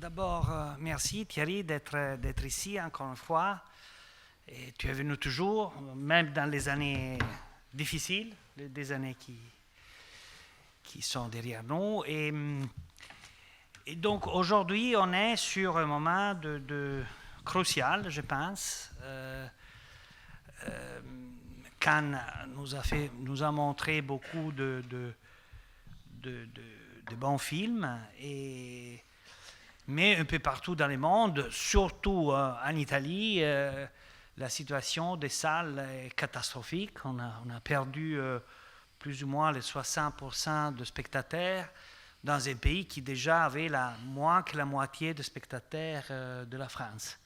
D'abord, merci Thierry d'être ici encore une fois. Et tu es venu toujours, même dans les années difficiles, des années qui sont derrière nous. Et donc aujourd'hui, on est sur un moment crucial, je pense. Cannes nous a montré beaucoup de bons films, mais un peu partout dans le monde, surtout en Italie, la situation des salles est catastrophique. On a perdu plus ou moins les 60% de spectateurs dans un pays qui déjà avait moins que la moitié de spectateurs de la France.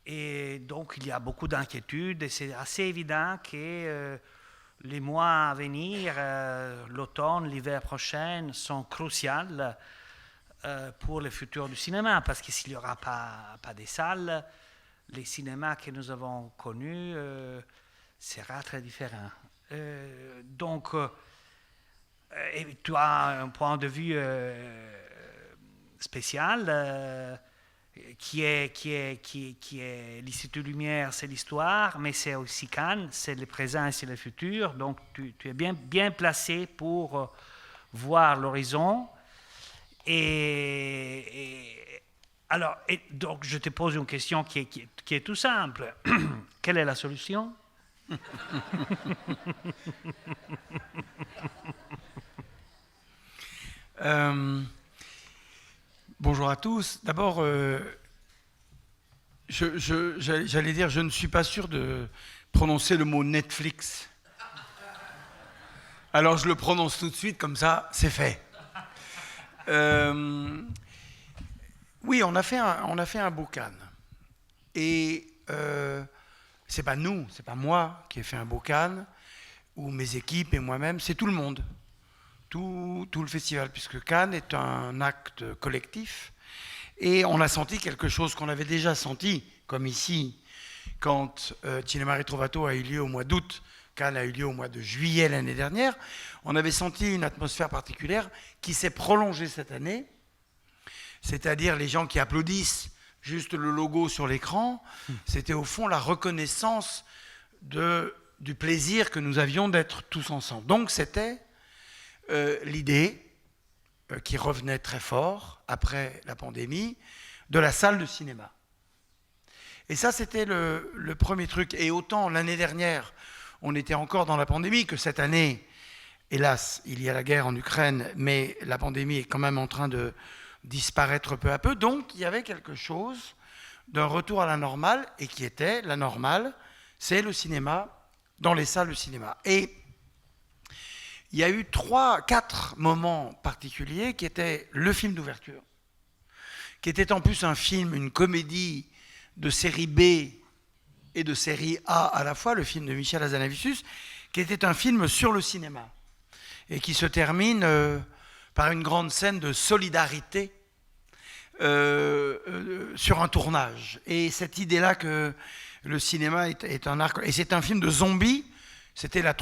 Et donc il y a beaucoup d'inquiétudes et c'est assez évident que les mois à venir, l'automne, l'hiver prochain, sont cruciaux pour le futur du cinéma, parce que s'il n'y aura pas de salles, les cinémas que nous avons connus sera très différent. Donc, tu as un point de vue spécial qui est l'Institut Lumière, c'est l'histoire, mais c'est aussi Cannes, c'est le présent et c'est le futur. Donc, tu es bien placé pour voir l'horizon. Alors, donc, je te pose une question qui est tout simple. Quelle est la solution? Bonjour à tous. D'abord, j'allais dire, je ne suis pas sûr de prononcer le mot Netflix. Alors je le prononce tout de suite, comme ça, c'est fait. Oui, on a fait un beau Cannes. Et c'est pas nous, c'est pas moi qui ai fait un beau Cannes, ou mes équipes et moi-même, c'est tout le monde. Tout le festival, puisque Cannes est un acte collectif. Et on a senti quelque chose qu'on avait déjà senti, comme ici, quand Cinema Ritrovato a eu lieu au mois d'août, Cannes a eu lieu au mois de juillet l'année dernière. On avait senti une atmosphère particulière qui s'est prolongée cette année, c'est-à-dire les gens qui applaudissent juste le logo sur l'écran, c'était au fond la reconnaissance du plaisir que nous avions d'être tous ensemble. Donc c'était l'idée qui revenait très fort après la pandémie de la salle de cinéma. Et ça, c'était le premier truc. Et autant l'année dernière, on était encore dans la pandémie, que cette année, hélas, il y a la guerre en Ukraine, mais la pandémie est quand même en train de disparaître peu à peu. Donc, il y avait quelque chose d'un retour à la normale, et qui était la normale, c'est le cinéma, dans les salles de cinéma. Et il y a eu 3-4 moments particuliers qui étaient le film d'ouverture, qui était en plus un film, une comédie de série B et de série A à la fois, le film de Michel Hazanavicius, qui était un film sur le cinéma et qui se termine par une grande scène de solidarité sur un tournage. Et cette idée-là que le cinéma est un art... Et c'est un film de zombies. C'était la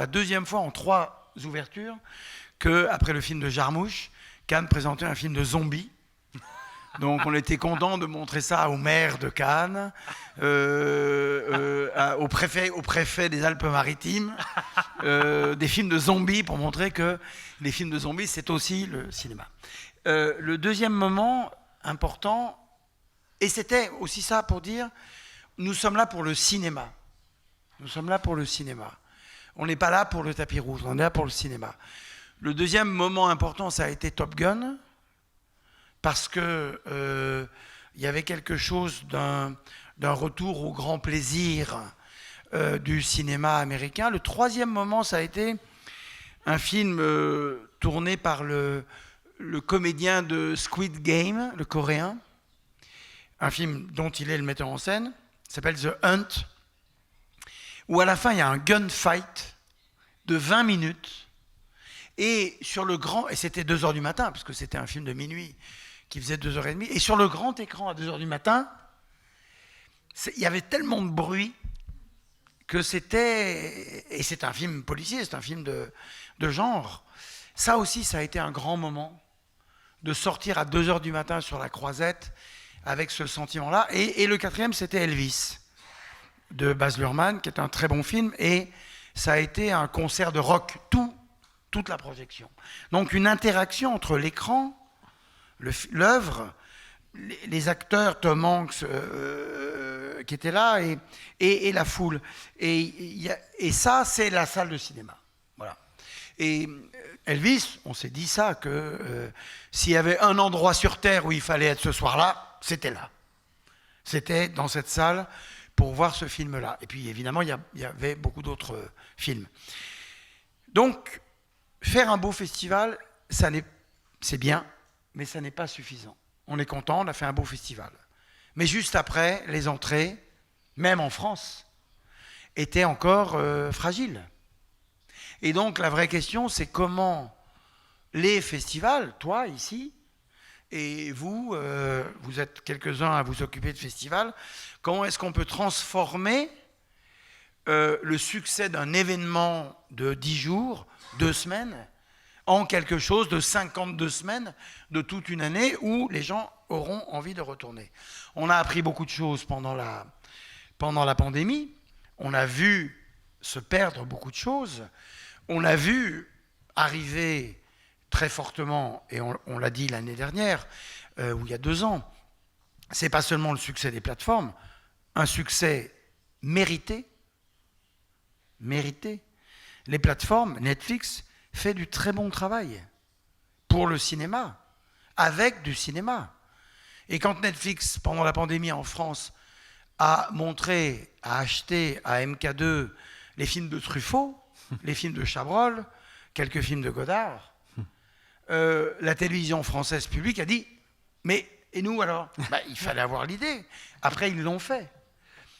deuxième fois en 3 ouvertures qu'après le film de Jarmouche, Cannes présentait un film de zombies. Donc on était content de montrer ça au maire de Cannes, au préfet des Alpes-Maritimes, des films de zombies pour montrer que les films de zombies, c'est aussi le cinéma. Le deuxième moment important, et c'était aussi ça pour dire, nous sommes là pour le cinéma. Nous sommes là pour le cinéma. On n'est pas là pour le tapis rouge, on est là pour le cinéma. Le deuxième moment important, ça a été Top Gun, parce que y avait quelque chose d'un retour au grand plaisir du cinéma américain. Le troisième moment, ça a été un film tourné par le comédien de Squid Game, le coréen, un film dont il est le metteur en scène, s'appelle The Hunt, où à la fin, il y a un gunfight de 20 minutes, et c'était 2h du matin, parce que c'était un film de minuit, qui faisait 2h30, et sur le grand écran à 2h du matin, il y avait tellement de bruit que c'était... Et c'est un film policier, c'est un film de genre. Ça aussi, ça a été un grand moment de sortir à 2 h du matin sur la Croisette avec ce sentiment-là. Et le 4e, c'était Elvis, de Baz Luhrmann, qui est un très bon film. Et ça a été un concert de rock, toute la projection. Donc une interaction entre l'écran, l'œuvre, les acteurs, Tom Hanks qui était là, et la foule. Et ça, c'est la salle de cinéma. Voilà. Et Elvis, on s'est dit ça, que s'il y avait un endroit sur Terre où il fallait être ce soir-là, c'était là. C'était dans cette salle pour voir ce film-là. Et puis évidemment, il y avait beaucoup d'autres films. Donc, faire un beau festival, c'est bien, mais ça n'est pas suffisant. On est content, on a fait un beau festival. Mais juste après, les entrées, même en France, étaient encore fragiles. Et donc la vraie question, c'est comment les festivals, toi ici, et vous, vous êtes quelques-uns à vous occuper de festivals, comment est-ce qu'on peut transformer le succès d'un événement de 10 jours, 2 semaines, en quelque chose de 52 semaines, de toute une année, où les gens auront envie de retourner. On a appris beaucoup de choses pendant la pandémie. On a vu se perdre beaucoup de choses. On a vu arriver très fortement, et on l'a dit l'année dernière, ou il y a 2 ans, c'est pas seulement le succès des plateformes, un succès mérité. Les plateformes, Netflix, fait du très bon travail pour le cinéma, avec du cinéma. Et quand Netflix, pendant la pandémie en France, a acheté à MK2 les films de Truffaut, les films de Chabrol, quelques films de Godard, la télévision française publique a dit « Mais, et nous alors ?» Il fallait avoir l'idée. Après, ils l'ont fait.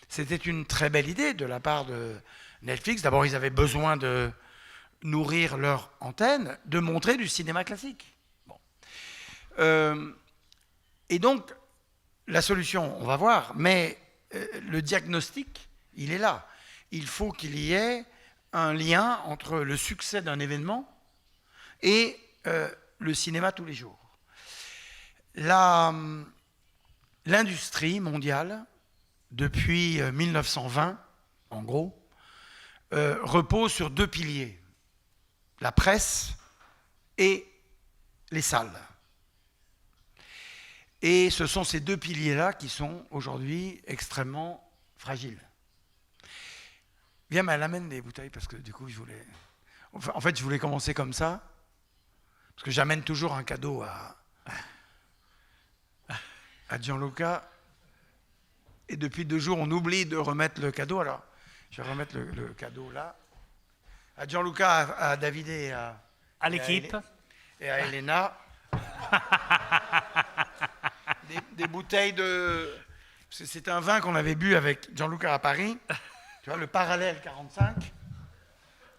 C'était une très belle idée de la part de Netflix. D'abord, ils avaient besoin de nourrir leur antenne, de montrer du cinéma classique. Bon. Et donc, la solution, on va voir, mais le diagnostic, il est là. Il faut qu'il y ait un lien entre le succès d'un événement et le cinéma tous les jours. L'industrie mondiale, depuis 1920, en gros, repose sur 2 piliers, la presse et les salles. Et ce sont ces 2 piliers-là qui sont aujourd'hui extrêmement fragiles. Viens, mais elle amène des bouteilles parce que du coup, je voulais commencer comme ça, parce que j'amène toujours un cadeau à Gianluca. Et depuis 2 jours, on oublie de remettre le cadeau. Alors, je vais remettre le cadeau là. À Gianluca, à David et à l'équipe. Et à Elena. Des bouteilles de... C'est un vin qu'on avait bu avec Gianluca à Paris. Tu vois, le Parallèle 45.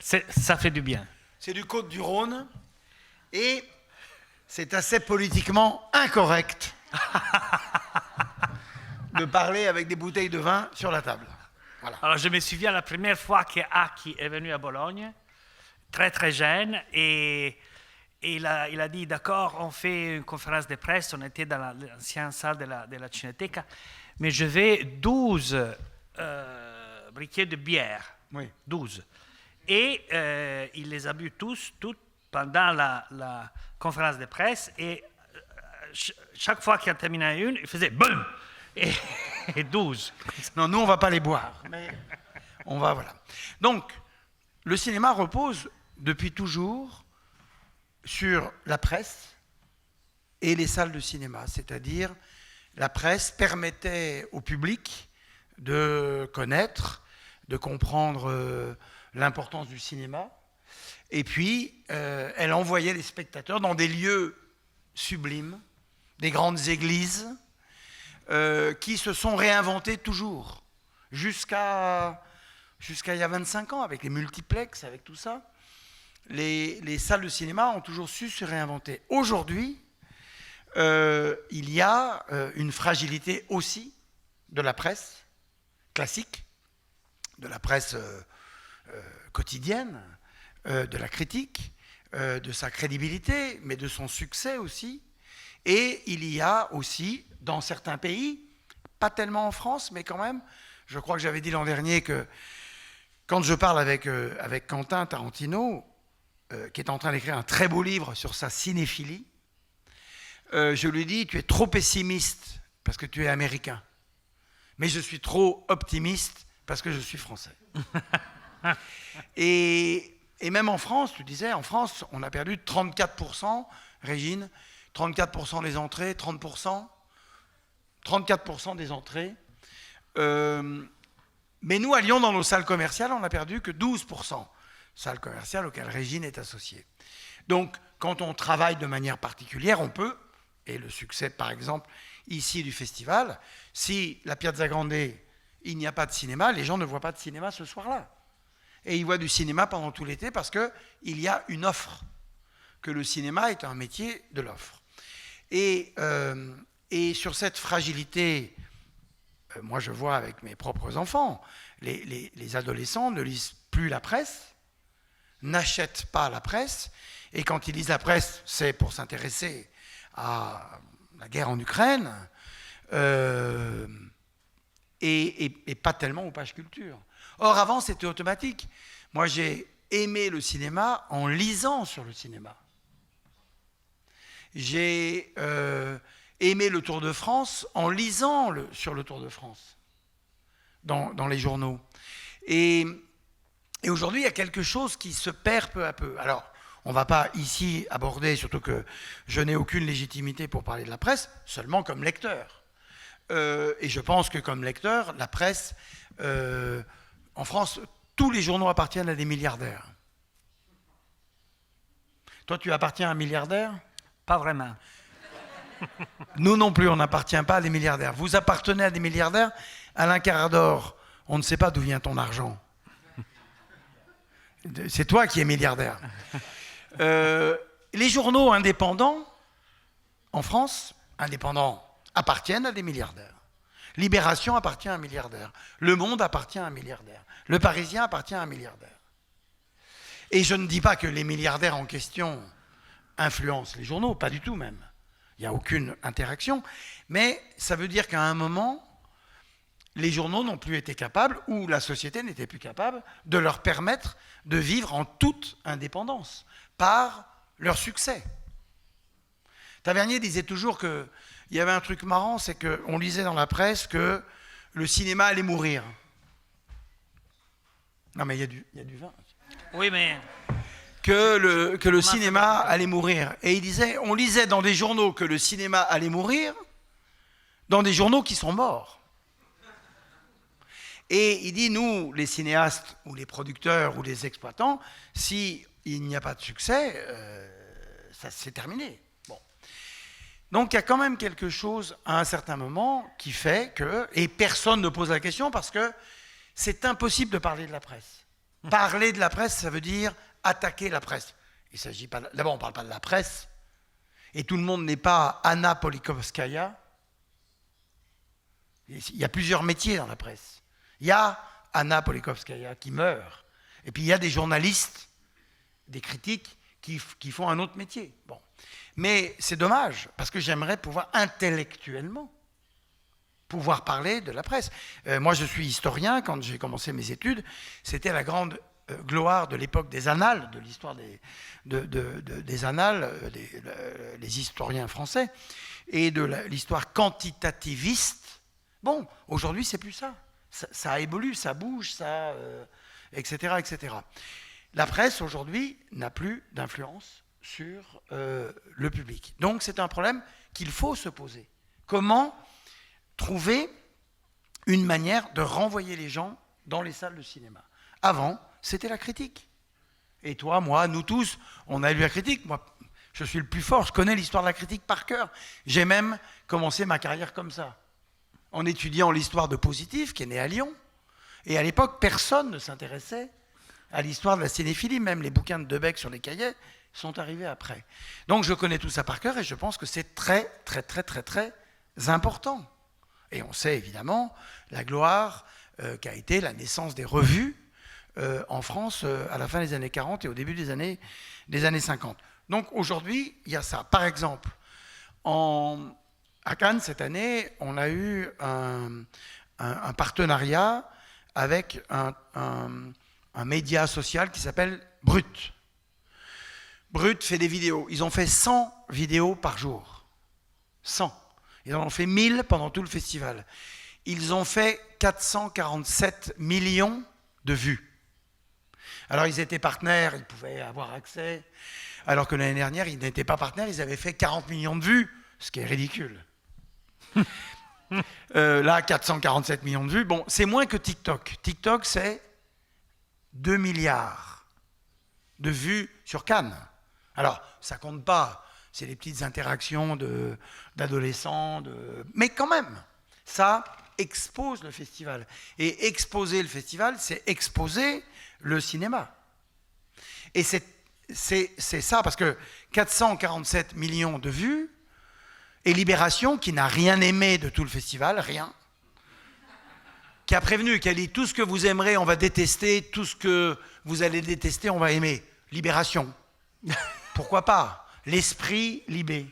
Ça fait du bien. C'est du Côte-du-Rhône. Et c'est assez politiquement incorrect de parler avec des bouteilles de vin sur la table. Voilà. Alors, je me souviens la première fois que Aki est venu à Bologne, très très jeune, et il a dit, d'accord, on fait une conférence de presse, on était dans l'ancienne salle de la Cinéteca, mais je vais 12 briquets de bière. Oui. 12. Et il les a bu toutes pendant la conférence de presse, et chaque fois qu'il en terminait une, il faisait boum et 12. Non, nous, on ne va pas les boire. Mais on va, voilà. Donc, le cinéma repose depuis toujours sur la presse et les salles de cinéma. C'est-à-dire, la presse permettait au public de connaître, de comprendre l'importance du cinéma. Et puis, elle envoyait les spectateurs dans des lieux sublimes, des grandes églises, qui se sont réinventés toujours, jusqu'à il y a 25 ans, avec les multiplex, avec tout ça. Les salles de cinéma ont toujours su se réinventer. Aujourd'hui, il y a une fragilité aussi de la presse classique, de la presse quotidienne, de la critique, de sa crédibilité, mais de son succès aussi. Et il y a aussi, dans certains pays, pas tellement en France, mais quand même, je crois que j'avais dit l'an dernier que quand je parle avec Quentin Tarantino, qui est en train d'écrire un très beau livre sur sa cinéphilie, je lui dis, tu es trop pessimiste parce que tu es américain, mais je suis trop optimiste parce que je suis français. Et même en France, tu disais, en France, on a perdu 34%, Régine, 34% des entrées, 30%, 34% des entrées. Mais nous, à Lyon, dans nos salles commerciales, on n'a perdu que 12%, salles commerciales auxquelles Régine est associée. Donc, quand on travaille de manière particulière, on peut, et le succès, par exemple, ici du festival, si la Piazza Grande, il n'y a pas de cinéma, les gens ne voient pas de cinéma ce soir-là. Et ils voient du cinéma pendant tout l'été parce qu'il y a une offre, que le cinéma est un métier de l'offre. Et sur cette fragilité, moi je vois avec mes propres enfants, les adolescents ne lisent plus la presse, n'achètent pas la presse, et quand ils lisent la presse, c'est pour s'intéresser à la guerre en Ukraine, et pas tellement aux pages culture. Or, avant, c'était automatique. Moi, j'ai aimé le cinéma en lisant sur le cinéma. J'ai aimé le Tour de France en lisant sur le Tour de France, dans les journaux. Et aujourd'hui, il y a quelque chose qui se perd peu à peu. Alors, on ne va pas ici aborder, surtout que je n'ai aucune légitimité pour parler de la presse, seulement comme lecteur. Et je pense que comme lecteur, la presse, en France, tous les journaux appartiennent à des milliardaires. Toi, tu appartiens à un milliardaire ? Pas vraiment. Nous non plus, on n'appartient pas à des milliardaires. Vous appartenez à des milliardaires. Alain Carador, on ne sait pas d'où vient ton argent. C'est toi qui es milliardaire. Les journaux indépendants, en France, indépendants, appartiennent à des milliardaires. Libération appartient à un milliardaire. Le Monde appartient à un milliardaire. Le Parisien appartient à un milliardaire. Et je ne dis pas que les milliardaires en question influencent les journaux, pas du tout même. Il n'y a aucune interaction. Mais ça veut dire qu'à un moment, les journaux n'ont plus été capables, ou la société n'était plus capable, de leur permettre de vivre en toute indépendance, par leur succès. Tavernier disait toujours qu'il y avait un truc marrant, c'est qu'on lisait dans la presse que le cinéma allait mourir. Non mais il y a du vin. Oui, mais... Que le cinéma allait mourir. Et il disait, on lisait dans des journaux que le cinéma allait mourir, dans des journaux qui sont morts. Et il dit, nous, les cinéastes, ou les producteurs, ou les exploitants, s'il n'y a pas de succès, ça c'est terminé. Bon. Donc il y a quand même quelque chose, à un certain moment, qui fait que, et personne ne pose la question, parce que c'est impossible de parler de la presse. Parler de la presse, ça veut dire attaquer la presse. Il s'agit pas. D'abord, on ne parle pas de la presse, et tout le monde n'est pas Anna Politkovskaya. Il y a plusieurs métiers dans la presse. Il y a Anna Politkovskaya qui meurt, et puis il y a des journalistes, des critiques qui font un autre métier. Bon. Mais c'est dommage, parce que j'aimerais pouvoir intellectuellement pouvoir parler de la presse. Moi, je suis historien. Quand j'ai commencé mes études, c'était la grande gloire de l'époque des annales, de l'histoire des annales, les historiens français, et de l'histoire quantitativiste. Bon, aujourd'hui, c'est plus ça. Ça évolue, ça bouge, etc., etc. La presse, aujourd'hui, n'a plus d'influence sur le public. Donc, c'est un problème qu'il faut se poser. Comment trouver une manière de renvoyer les gens dans les salles de cinéma? Avant, c'était la critique. Et toi, moi, nous tous, on a lu la critique. Moi, je suis le plus fort, je connais l'histoire de la critique par cœur. J'ai même commencé ma carrière comme ça, en étudiant l'histoire de Positif, qui est né à Lyon. Et à l'époque, personne ne s'intéressait à l'histoire de la cinéphilie. Même les bouquins de Debec sur les cahiers sont arrivés après. Donc je connais tout ça par cœur, et je pense que c'est très, très, très, très, très important. Et on sait évidemment la gloire qu'a été la naissance des revues en France à la fin des années 40 et au début des années 50. Donc aujourd'hui, il y a ça. Par exemple, À Cannes, cette année, on a eu un partenariat avec un média social qui s'appelle Brut. Brut fait des vidéos. Ils ont fait 100 vidéos par jour. 100. Ils en ont fait 1000 pendant tout le festival. Ils ont fait 447 millions de vues. Alors, ils étaient partenaires, ils pouvaient avoir accès, alors que l'année dernière, ils n'étaient pas partenaires, ils avaient fait 40 millions de vues, ce qui est ridicule. Là, 447 millions de vues, bon, c'est moins que TikTok. TikTok, c'est 2 milliards de vues sur Cannes. Alors, ça compte pas, c'est des petites interactions d'adolescents, mais quand même, ça expose le festival. Et exposer le festival, c'est exposer le cinéma. Et c'est ça, parce que 447 millions de vues, et Libération, qui n'a rien aimé de tout le festival, rien, qui a prévenu, qui a dit tout ce que vous aimerez, on va détester, tout ce que vous allez détester, on va aimer. Libération. Pourquoi pas? L'esprit Libé.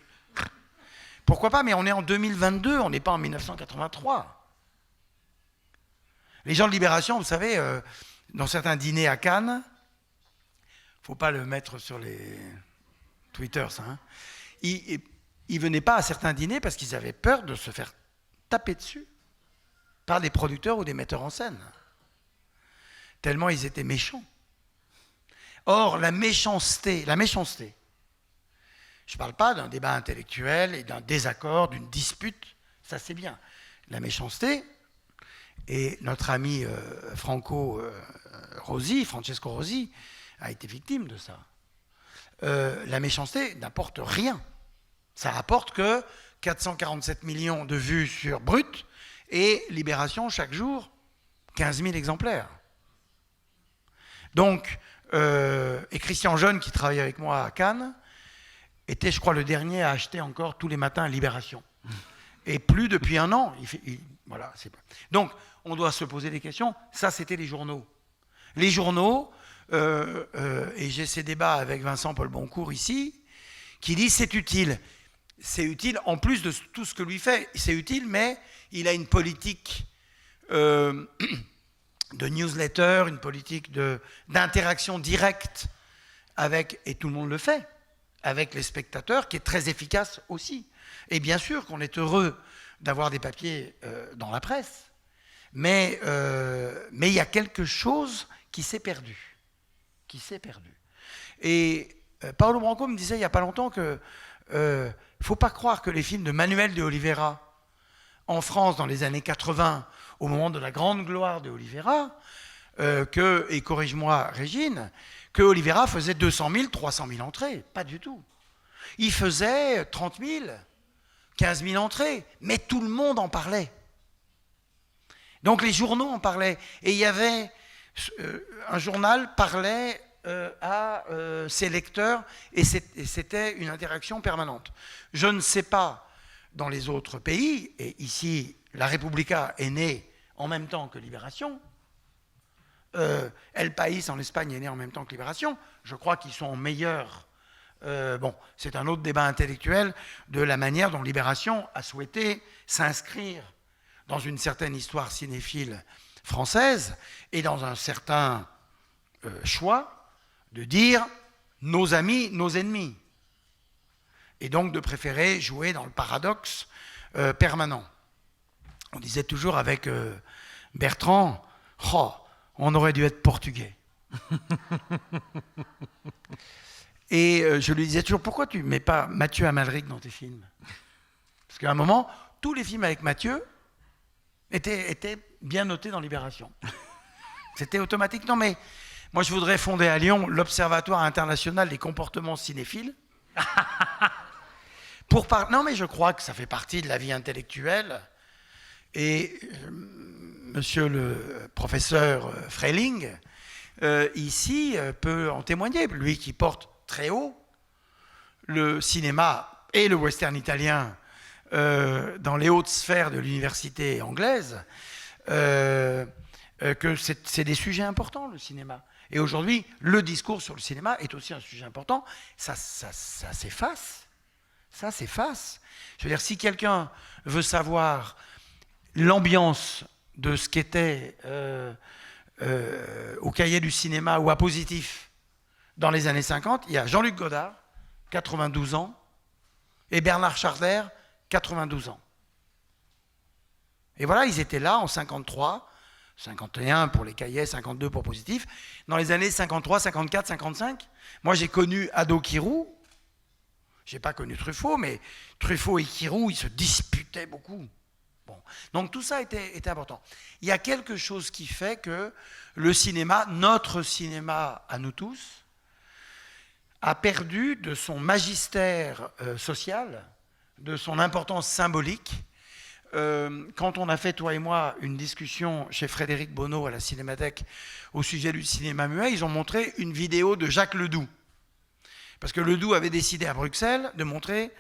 Pourquoi pas? Mais on est en 2022, on n'est pas en 1983. Les gens de Libération, vous savez, dans certains dîners à Cannes, il ne faut pas le mettre sur les Twitter, ça, hein, ils ne venaient pas à certains dîners parce qu'ils avaient peur de se faire taper dessus par des producteurs ou des metteurs en scène. Tellement ils étaient méchants. Or, la méchanceté, je ne parle pas d'un débat intellectuel et d'un désaccord, d'une dispute, ça c'est bien. La méchanceté, et notre ami Francesco Rosi, a été victime de ça. La méchanceté n'apporte rien. Ça rapporte que 447 millions de vues sur Brut et Libération chaque jour, 15 000 exemplaires. Donc, et Christian Jeune, qui travaille avec moi à Cannes, était, je crois, le dernier à acheter encore tous les matins Libération. Et plus depuis un an. Voilà, donc, on doit se poser des questions. Ça, c'était les journaux. Les journaux, et j'ai ces débats avec Vincent Paul Boncourt ici, qui dit c'est utile. C'est utile, en plus de tout ce que lui fait, c'est utile, mais il a une politique de newsletter, une politique d'interaction directe avec, et tout le monde le fait, avec les spectateurs, qui est très efficace aussi. Et bien sûr qu'on est heureux d'avoir des papiers dans la presse, mais il y a quelque chose qui s'est perdu. Et Paolo Branco me disait il n'y a pas longtemps que il ne faut pas croire que les films de Manuel de Oliveira, en France dans les années 80, au moment de la grande gloire de Oliveira, et corrige-moi Régine, que Oliveira faisait 200 000, 300 000 entrées. Pas du tout. Il faisait 30 000, 15 000 entrées, mais tout le monde en parlait. Donc les journaux en parlaient. Et il y avait... un journal parlait à ses lecteurs et c'était une interaction permanente. Je ne sais pas dans les autres pays, et ici la Repubblica est née en même temps que Libération, El País en Espagne est né en même temps que Libération, je crois qu'ils sont meilleurs. Bon, c'est un autre débat intellectuel de la manière dont Libération a souhaité s'inscrire dans une certaine histoire cinéphile française et dans un certain choix de dire nos amis, nos ennemis. Et donc de préférer jouer dans le paradoxe permanent. On disait toujours avec Bertrand, oh, on aurait dû être portugais. Et je lui disais toujours, pourquoi tu ne mets pas Mathieu Amalric dans tes films? Parce qu'à un moment, tous les films avec Mathieu étaient bien notés dans Libération. C'était automatique. Non, mais moi, je voudrais fonder à Lyon l'Observatoire international des comportements cinéphiles. Non, mais je crois que ça fait partie de la vie intellectuelle. Et monsieur le professeur Freiling, ici, peut en témoigner. Lui qui porte très haut le cinéma et le western italien dans les hautes sphères de l'université anglaise, que c'est des sujets importants, le cinéma. Et aujourd'hui, le discours sur le cinéma est aussi un sujet important. Ça s'efface. Ça, c'est face. Je veux dire, si quelqu'un veut savoir l'ambiance de ce qu'était au Cahier du cinéma ou à Positif dans les années 50, il y a Jean-Luc Godard, 92 ans, et Bernard Charder, 92 ans. Et voilà, ils étaient là en 53, 51 pour les Cahiers, 52 pour Positif, dans les années 53, 54, 55. Moi, j'ai connu Ado Kirou. Je n'ai pas connu Truffaut, mais Truffaut et Kirou, ils se disputaient beaucoup. Bon. Donc tout ça était important. Il y a quelque chose qui fait que le cinéma, notre cinéma à nous tous, a perdu de son magistère social, de son importance symbolique. Quand on a fait, toi et moi, une discussion chez Frédéric Bonneau à la Cinémathèque au sujet du cinéma muet, ils ont montré une vidéo de Jacques Ledoux. Parce que Ledoux avait décidé à Bruxelles de montrer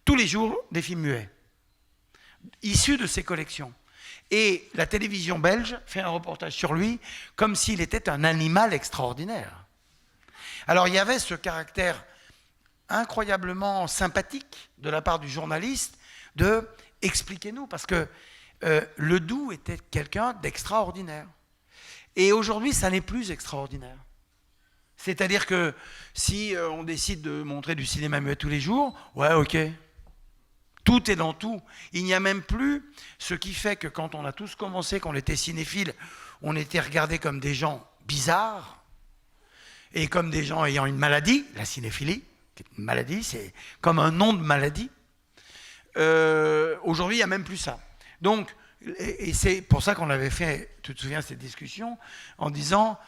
tous les jours des films muets, issus de ses collections. Et la télévision belge fait un reportage sur lui comme s'il était un animal extraordinaire. Alors il y avait ce caractère incroyablement sympathique de la part du journaliste de « expliquez-nous », parce que Ledoux était quelqu'un d'extraordinaire. Et aujourd'hui, ça n'est plus extraordinaire. C'est-à-dire que si on décide de montrer du cinéma muet tous les jours, ouais, ok. Tout est dans tout. Il n'y a même plus ce qui fait que quand on a tous commencé, qu'on était cinéphiles, on était regardés comme des gens bizarres et comme des gens ayant une maladie, la cinéphilie, qui est une maladie, c'est comme un nom de maladie. Aujourd'hui, il n'y a même plus ça. Donc, et c'est pour ça qu'on avait fait, tu te souviens, cette discussion, en disant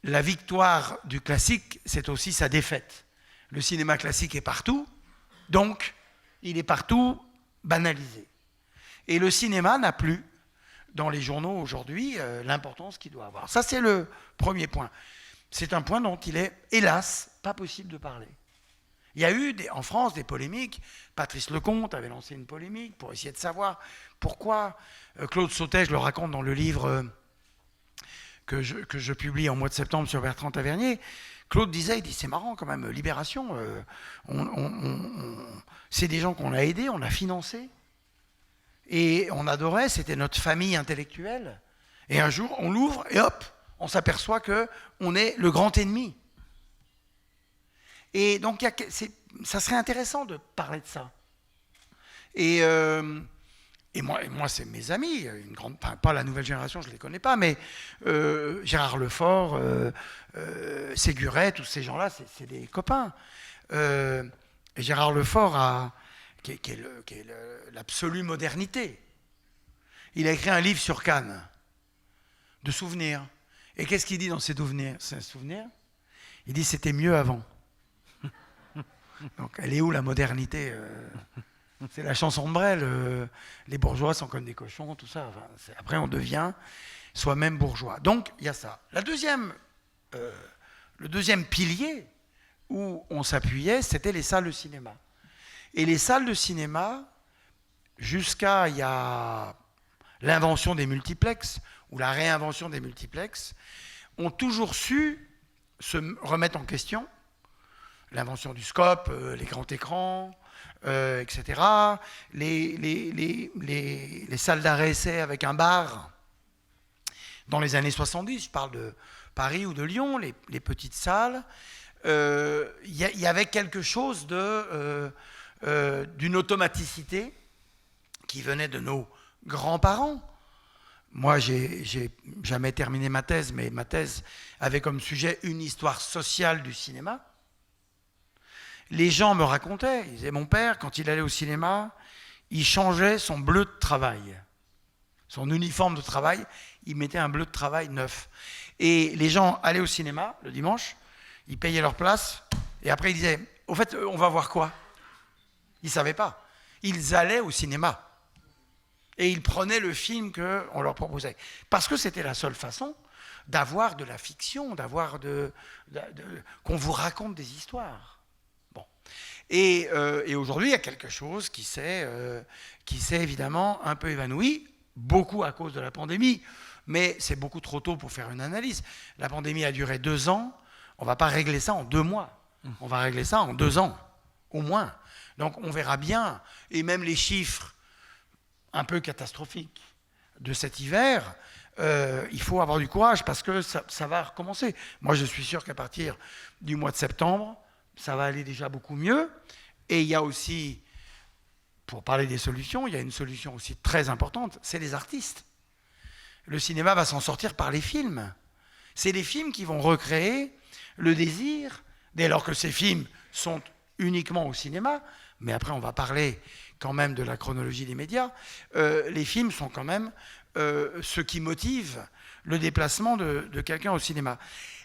la victoire du classique, c'est aussi sa défaite. Le cinéma classique est partout, donc il est partout banalisé. Et le cinéma n'a plus, dans les journaux aujourd'hui, l'importance qu'il doit avoir. Ça, c'est le premier point. C'est un point dont il est, hélas, pas possible de parler. Il y a eu en France des polémiques. Patrice Lecomte avait lancé une polémique pour essayer de savoir pourquoi. Claude Sautet, je le raconte dans le livre que je publie en mois de septembre sur Bertrand Tavernier. Claude disait, c'est marrant quand même, Libération, c'est des gens qu'on a aidés, on a financés, et on adorait, c'était notre famille intellectuelle. Et un jour, on l'ouvre et hop, on s'aperçoit qu'on est le grand ennemi. Et donc, ça serait intéressant de parler de ça. Et moi, c'est mes amis, pas la nouvelle génération, je ne les connais pas, mais Gérard Lefort, Séguret, tous ces gens-là, c'est des copains. Et Gérard Lefort, qui est l'absolue modernité. Il a écrit un livre sur Cannes, de souvenirs. Et qu'est-ce qu'il dit dans ses souvenirs? Il dit « c'était mieux avant ». Donc, elle est où la modernité? C'est la chanson de Brel. Les bourgeois sont comme des cochons, tout ça. Enfin, après, on devient soi-même bourgeois. Donc, il y a ça. Le deuxième pilier où on s'appuyait, c'était les salles de cinéma. Et les salles de cinéma, jusqu'à il y a l'invention des multiplexes ou la réinvention des multiplexes, ont toujours su se remettre en question. L'invention du scope, les grands écrans, etc. Les salles d'arrêt-essai avec un bar. Dans les années 70, je parle de Paris ou de Lyon, les petites salles, il y avait quelque chose d'une automaticité qui venait de nos grands-parents. Moi, j'ai jamais terminé ma thèse, mais ma thèse avait comme sujet une histoire sociale du cinéma. Les gens me racontaient, ils disaient, mon père, quand il allait au cinéma, il changeait son bleu de travail. Son uniforme de travail, il mettait un bleu de travail neuf. Et les gens allaient au cinéma le dimanche, ils payaient leur place, et après ils disaient, au fait, on va voir quoi? Ils ne savaient pas. Ils allaient au cinéma. Et ils prenaient le film qu'on leur proposait. Parce que c'était la seule façon d'avoir de la fiction, qu'on vous raconte des histoires. Et aujourd'hui, il y a quelque chose qui s'est évidemment un peu évanoui, beaucoup à cause de la pandémie, mais c'est beaucoup trop tôt pour faire une analyse. La pandémie a duré 2 ans, on ne va pas régler ça en 2 mois, on va régler ça en 2 ans. au moins. Donc on verra bien, et même les chiffres un peu catastrophiques de cet hiver, il faut avoir du courage parce que ça va recommencer. Moi, je suis sûr qu'à partir du mois de septembre, ça va aller déjà beaucoup mieux. Et il y a aussi, pour parler des solutions, il y a une solution aussi très importante, c'est les artistes. Le cinéma va s'en sortir par les films. C'est les films qui vont recréer le désir, dès lors que ces films sont uniquement au cinéma, mais après on va parler quand même de la chronologie des médias, les films sont quand même ce qui motive le déplacement de quelqu'un au cinéma.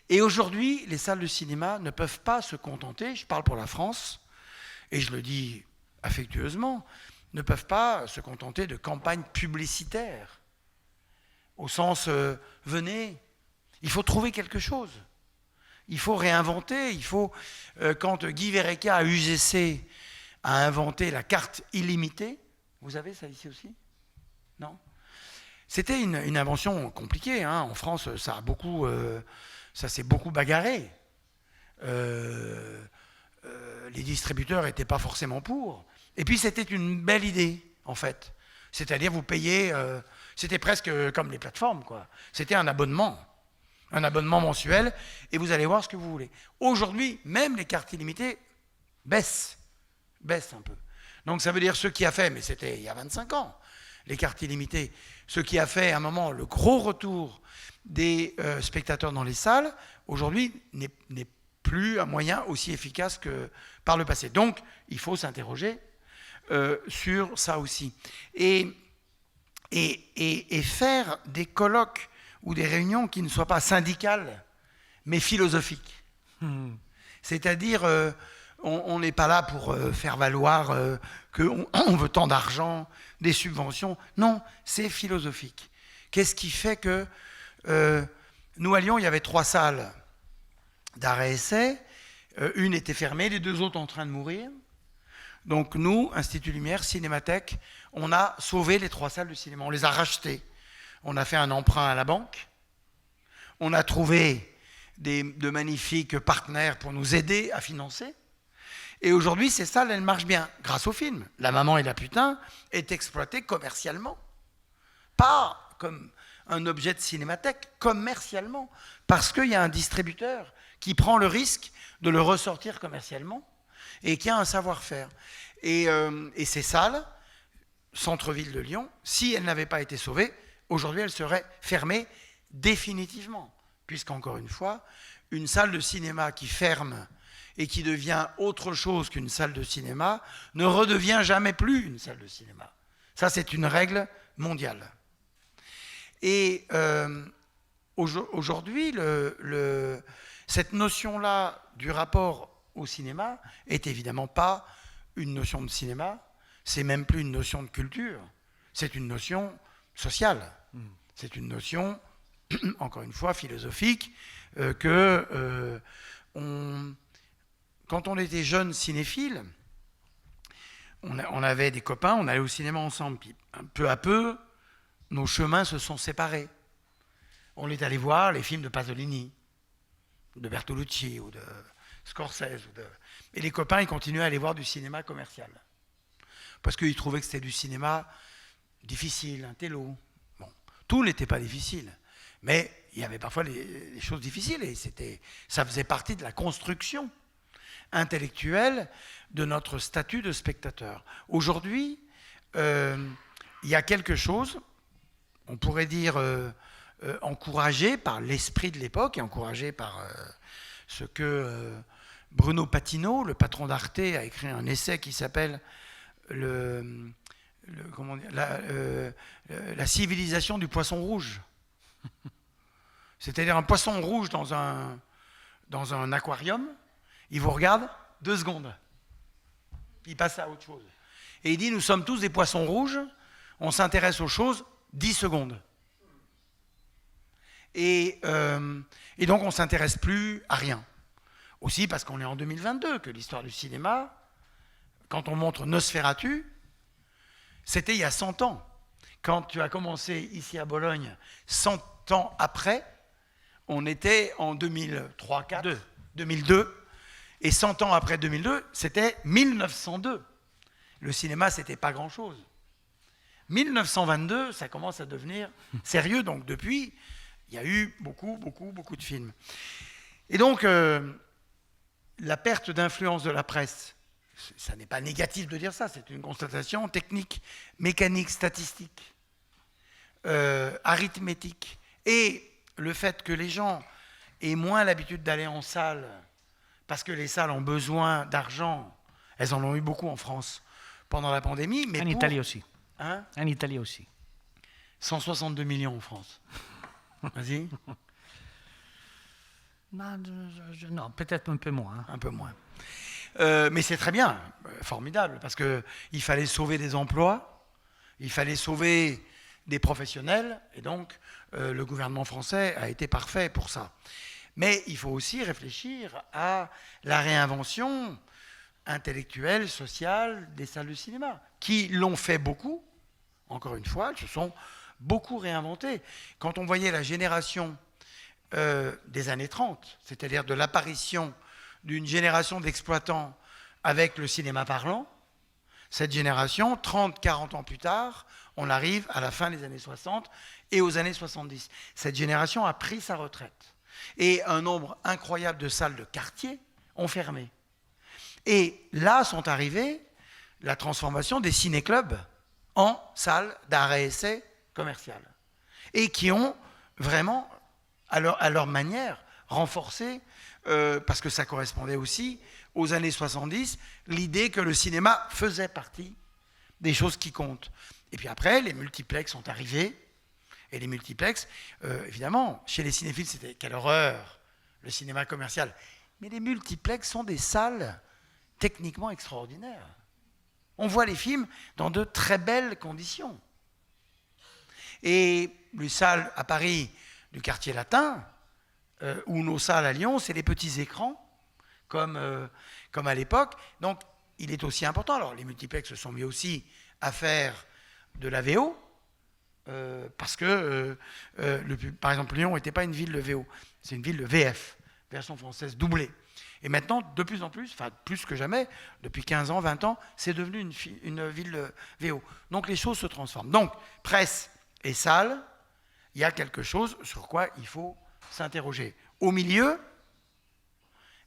Et aujourd'hui, les salles de cinéma ne peuvent pas se contenter, je parle pour la France, et je le dis affectueusement, ne peuvent pas se contenter de campagnes publicitaires, au sens venez, il faut trouver quelque chose. Il faut réinventer, il faut, quand Guy Verrecka à UGC a inventé la carte illimitée, vous avez ça ici aussi? Non? C'était une invention compliquée, hein. En France, ça s'est beaucoup bagarré. Les distributeurs n'étaient pas forcément pour. Et puis c'était une belle idée, en fait. C'est-à-dire vous payez, c'était presque comme les plateformes, quoi. C'était un abonnement mensuel, et vous allez voir ce que vous voulez. Aujourd'hui, même les cartes illimitées baissent un peu. Donc ça veut dire ce qui a fait, mais c'était il y a 25 ans, les cartes illimitées, ce qui a fait à un moment le gros retour des spectateurs dans les salles, aujourd'hui n'est plus un moyen aussi efficace que par le passé. Donc il faut s'interroger sur ça aussi. Et faire des colloques ou des réunions qui ne soient pas syndicales, mais philosophiques. C'est-à-dire, on n'est pas là pour faire valoir qu'on veut tant d'argent, des subventions. Non, c'est philosophique. Qu'est-ce qui fait que... nous, à Lyon, il y avait 3 salles d'arrêt-essai. Une était fermée, les 2 autres en train de mourir. Donc nous, Institut Lumière, Cinémathèque, on a sauvé les 3 salles de cinéma. On les a rachetées. On a fait un emprunt à la banque. On a trouvé de magnifiques partenaires pour nous aider à financer. Et aujourd'hui, ces salles, elles marchent bien grâce au film. La Maman et la Putain est exploitée commercialement. Pas comme un objet de cinémathèque, commercialement. Parce qu'il y a un distributeur qui prend le risque de le ressortir commercialement et qui a un savoir-faire. Et ces salles, centre-ville de Lyon, si elles n'avaient pas été sauvées, aujourd'hui, elles seraient fermées définitivement. Puisqu'encore une fois, une salle de cinéma qui ferme et qui devient autre chose qu'une salle de cinéma ne redevient jamais plus une salle de cinéma. Ça, c'est une règle mondiale. Et aujourd'hui, cette notion-là du rapport au cinéma est évidemment pas une notion de cinéma, c'est même plus une notion de culture, c'est une notion sociale. C'est une notion, encore une fois, philosophique, quand on était jeunes cinéphiles, on avait des copains, on allait au cinéma ensemble, puis peu à peu, nos chemins se sont séparés. On est allé voir les films de Pasolini, de Bertolucci, ou de Scorsese. Et les copains, ils continuaient à aller voir du cinéma commercial. Parce qu'ils trouvaient que c'était du cinéma difficile, intello. Bon, tout n'était pas difficile. Mais il y avait parfois des choses difficiles, et ça faisait partie de la construction intellectuelle de notre statut de spectateur. Aujourd'hui, il y a quelque chose, on pourrait dire encouragé par l'esprit de l'époque et encouragé par ce que Bruno Patino, le patron d'Arte, a écrit un essai qui s'appelle la civilisation du poisson rouge. C'est-à-dire un poisson rouge dans un aquarium, il vous regarde 2 secondes. Il passe à autre chose. Et il dit, nous sommes tous des poissons rouges, on s'intéresse aux choses 10 secondes. Et donc on ne s'intéresse plus à rien. Aussi parce qu'on est en 2022, que l'histoire du cinéma, quand on montre Nosferatu, c'était il y a 100 ans. Quand tu as commencé ici à Bologne, 100 ans après, on était en 2002. Et 100 ans après 2002, c'était 1902. Le cinéma, c'était pas grand-chose. 1922, ça commence à devenir sérieux. Donc depuis, il y a eu beaucoup de films. Et donc, la perte d'influence de la presse, ça n'est pas négatif de dire ça, c'est une constatation technique, mécanique, statistique, arithmétique. Et le fait que les gens aient moins l'habitude d'aller en salle, parce que les salles ont besoin d'argent, elles en ont eu beaucoup en France pendant la pandémie. Mais Italie aussi. Hein? En Italie aussi. 162 millions en France. Vas-y. Non, peut-être un peu moins. Un peu moins. Mais c'est très bien, formidable, parce qu'il fallait sauver des emplois, il fallait sauver des professionnels, et donc le gouvernement français a été parfait pour ça. Mais il faut aussi réfléchir à la réinvention intellectuelle, sociale des salles de cinéma, qui l'ont fait beaucoup, encore une fois, elles se sont beaucoup réinventées. Quand on voyait la génération des années 30, c'est-à-dire de l'apparition d'une génération d'exploitants avec le cinéma parlant, cette génération, 30, 40 ans plus tard, on arrive à la fin des années 60 et aux années 70. Cette génération a pris sa retraite. Et un nombre incroyable de salles de quartier ont fermé. Et là sont arrivées la transformation des ciné-clubs en salles d'art et essai commerciales. Et qui ont vraiment, à leur manière, renforcé, parce que ça correspondait aussi aux années 70, l'idée que le cinéma faisait partie des choses qui comptent. Et puis après, les multiplex sont arrivés. Et les multiplex, évidemment, chez les cinéphiles, c'était quelle horreur, le cinéma commercial. Mais les multiplex sont des salles techniquement extraordinaires. On voit les films dans de très belles conditions. Et les salles à Paris du quartier latin, ou nos salles à Lyon, c'est des petits écrans, comme à l'époque. Donc, il est aussi important. Alors, les multiplex se sont mis aussi à faire de la VO, parce que, par exemple, Lyon n'était pas une ville de VO, c'est une ville de VF, version française doublée. Et maintenant, de plus en plus, enfin plus que jamais, depuis 15 ans, 20 ans, c'est devenu une ville de VO. Donc les choses se transforment. Donc, presse et salle, il y a quelque chose sur quoi il faut s'interroger. Au milieu,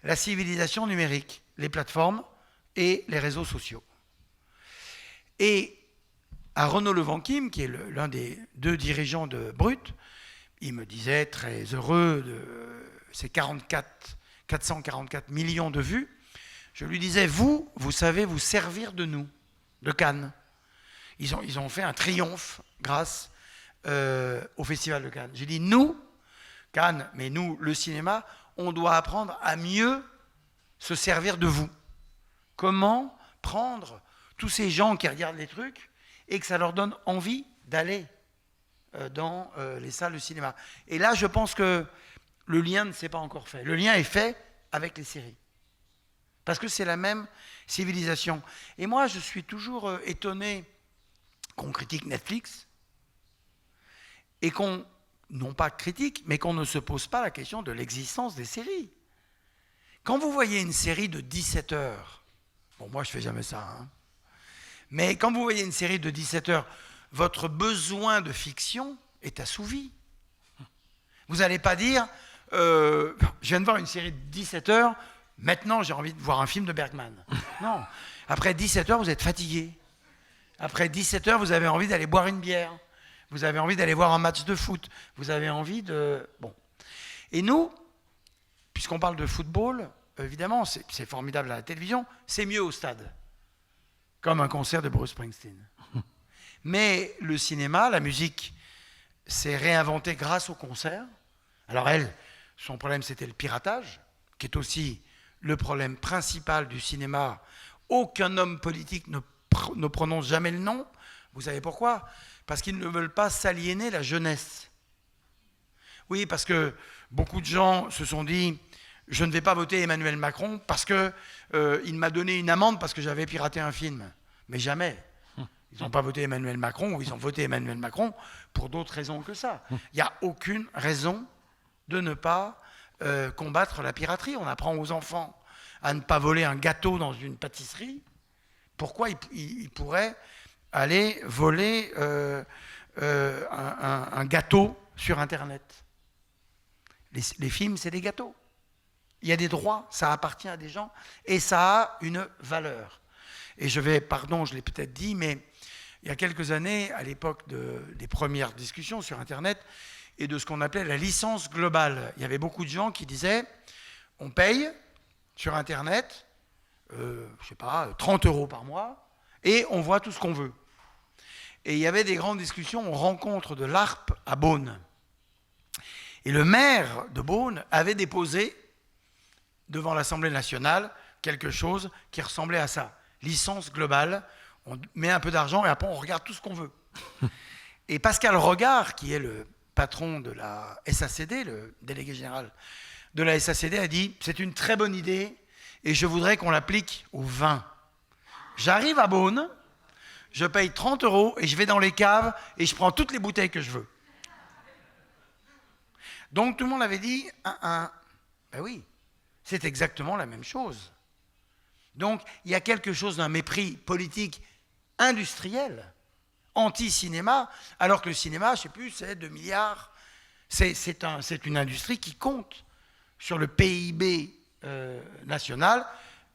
la civilisation numérique, les plateformes et les réseaux sociaux. Et à Renaud Levanquim, qui est l'un des deux dirigeants de Brut, il me disait, très heureux de ces 444 millions de vues, je lui disais, vous savez vous servir de nous, de Cannes. Ils ont fait un triomphe grâce au Festival de Cannes. J'ai dit, nous, Cannes, mais nous, le cinéma, on doit apprendre à mieux se servir de vous. Comment prendre tous ces gens qui regardent les trucs et que ça leur donne envie d'aller dans les salles de cinéma. Et là, je pense que le lien ne s'est pas encore fait. Le lien est fait avec les séries. Parce que c'est la même civilisation. Et moi, je suis toujours étonné qu'on critique Netflix et qu'on, non pas critique, mais qu'on ne se pose pas la question de l'existence des séries. Quand vous voyez une série de 17 heures, bon, moi, je ne fais jamais ça, hein, mais quand vous voyez une série de 17 heures, votre besoin de fiction est assouvi. Vous n'allez pas dire, je viens de voir une série de 17 heures, maintenant j'ai envie de voir un film de Bergman. Non. Après 17 heures, vous êtes fatigué. Après 17 heures, vous avez envie d'aller boire une bière. Vous avez envie d'aller voir un match de foot. Vous avez envie de... Bon. Et nous, puisqu'on parle de football, évidemment, c'est formidable à la télévision, c'est mieux au stade. Comme un concert de Bruce Springsteen. Mais le cinéma, la musique, s'est réinventée grâce au concert. Alors elle, son problème, c'était le piratage, qui est aussi le problème principal du cinéma. Aucun homme politique ne prononce jamais le nom. Vous savez pourquoi ? Parce qu'ils ne veulent pas s'aliéner la jeunesse. Oui, parce que beaucoup de gens se sont dit « Je ne vais pas voter Emmanuel Macron parce qu'il m'a donné une amende parce que j'avais piraté un film. » Mais jamais. Ils n'ont pas voté Emmanuel Macron ou ils ont voté Emmanuel Macron pour d'autres raisons que ça. Il n'y a aucune raison de ne pas combattre la piraterie. On apprend aux enfants à ne pas voler un gâteau dans une pâtisserie, pourquoi il pourrait aller voler un gâteau sur Internet? Les films, c'est des gâteaux. Il y a des droits, ça appartient à des gens, et ça a une valeur. Et je l'ai peut-être dit, mais il y a quelques années, à l'époque des premières discussions sur Internet, et de ce qu'on appelait la licence globale, il y avait beaucoup de gens qui disaient, on paye sur Internet, 30 € par mois, et on voit tout ce qu'on veut. Et il y avait des grandes discussions, on rencontre de l'ARP à Beaune. Et le maire de Beaune avait déposé devant l'Assemblée nationale quelque chose qui ressemblait à ça. Licence globale, on met un peu d'argent et après on regarde tout ce qu'on veut. Et Pascal Regard, qui est le patron de la SACD, le délégué général de la SACD, a dit « c'est une très bonne idée et je voudrais qu'on l'applique au vin. J'arrive à Beaune, je paye 30 € et je vais dans les caves et je prends toutes les bouteilles que je veux. » Donc tout le monde avait dit ben oui, c'est exactement la même chose. Donc il y a quelque chose d'un mépris politique industriel, anti-cinéma, alors que le cinéma, je ne sais plus, c'est 2 milliards. C'est une industrie qui compte sur le PIB national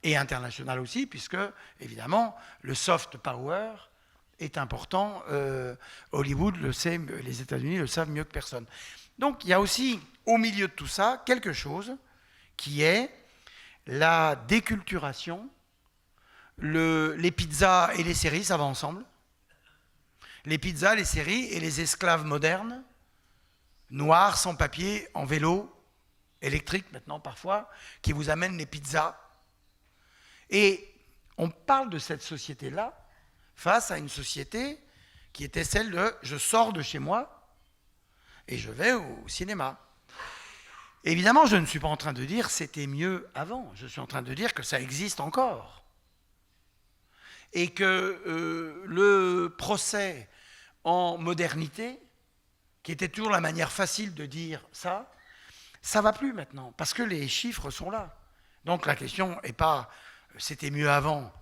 et international aussi, puisque, évidemment, le soft power est important. Hollywood le sait, les États-Unis le savent mieux que personne. Donc il y a aussi, au milieu de tout ça, quelque chose qui est la déculturation. Les pizzas et les séries, ça va ensemble. Les pizzas, les séries et les esclaves modernes, noirs, sans papier, en vélo, électrique maintenant parfois, qui vous amènent les pizzas. Et on parle de cette société-là face à une société qui était celle de « je sors de chez moi et je vais au cinéma ». Évidemment, je ne suis pas en train de dire « c'était mieux avant », je suis en train de dire que ça existe encore. Et que le procès en modernité, qui était toujours la manière facile de dire ça, ça ne va plus maintenant, parce que les chiffres sont là. Donc la question n'est pas « c'était mieux avant ».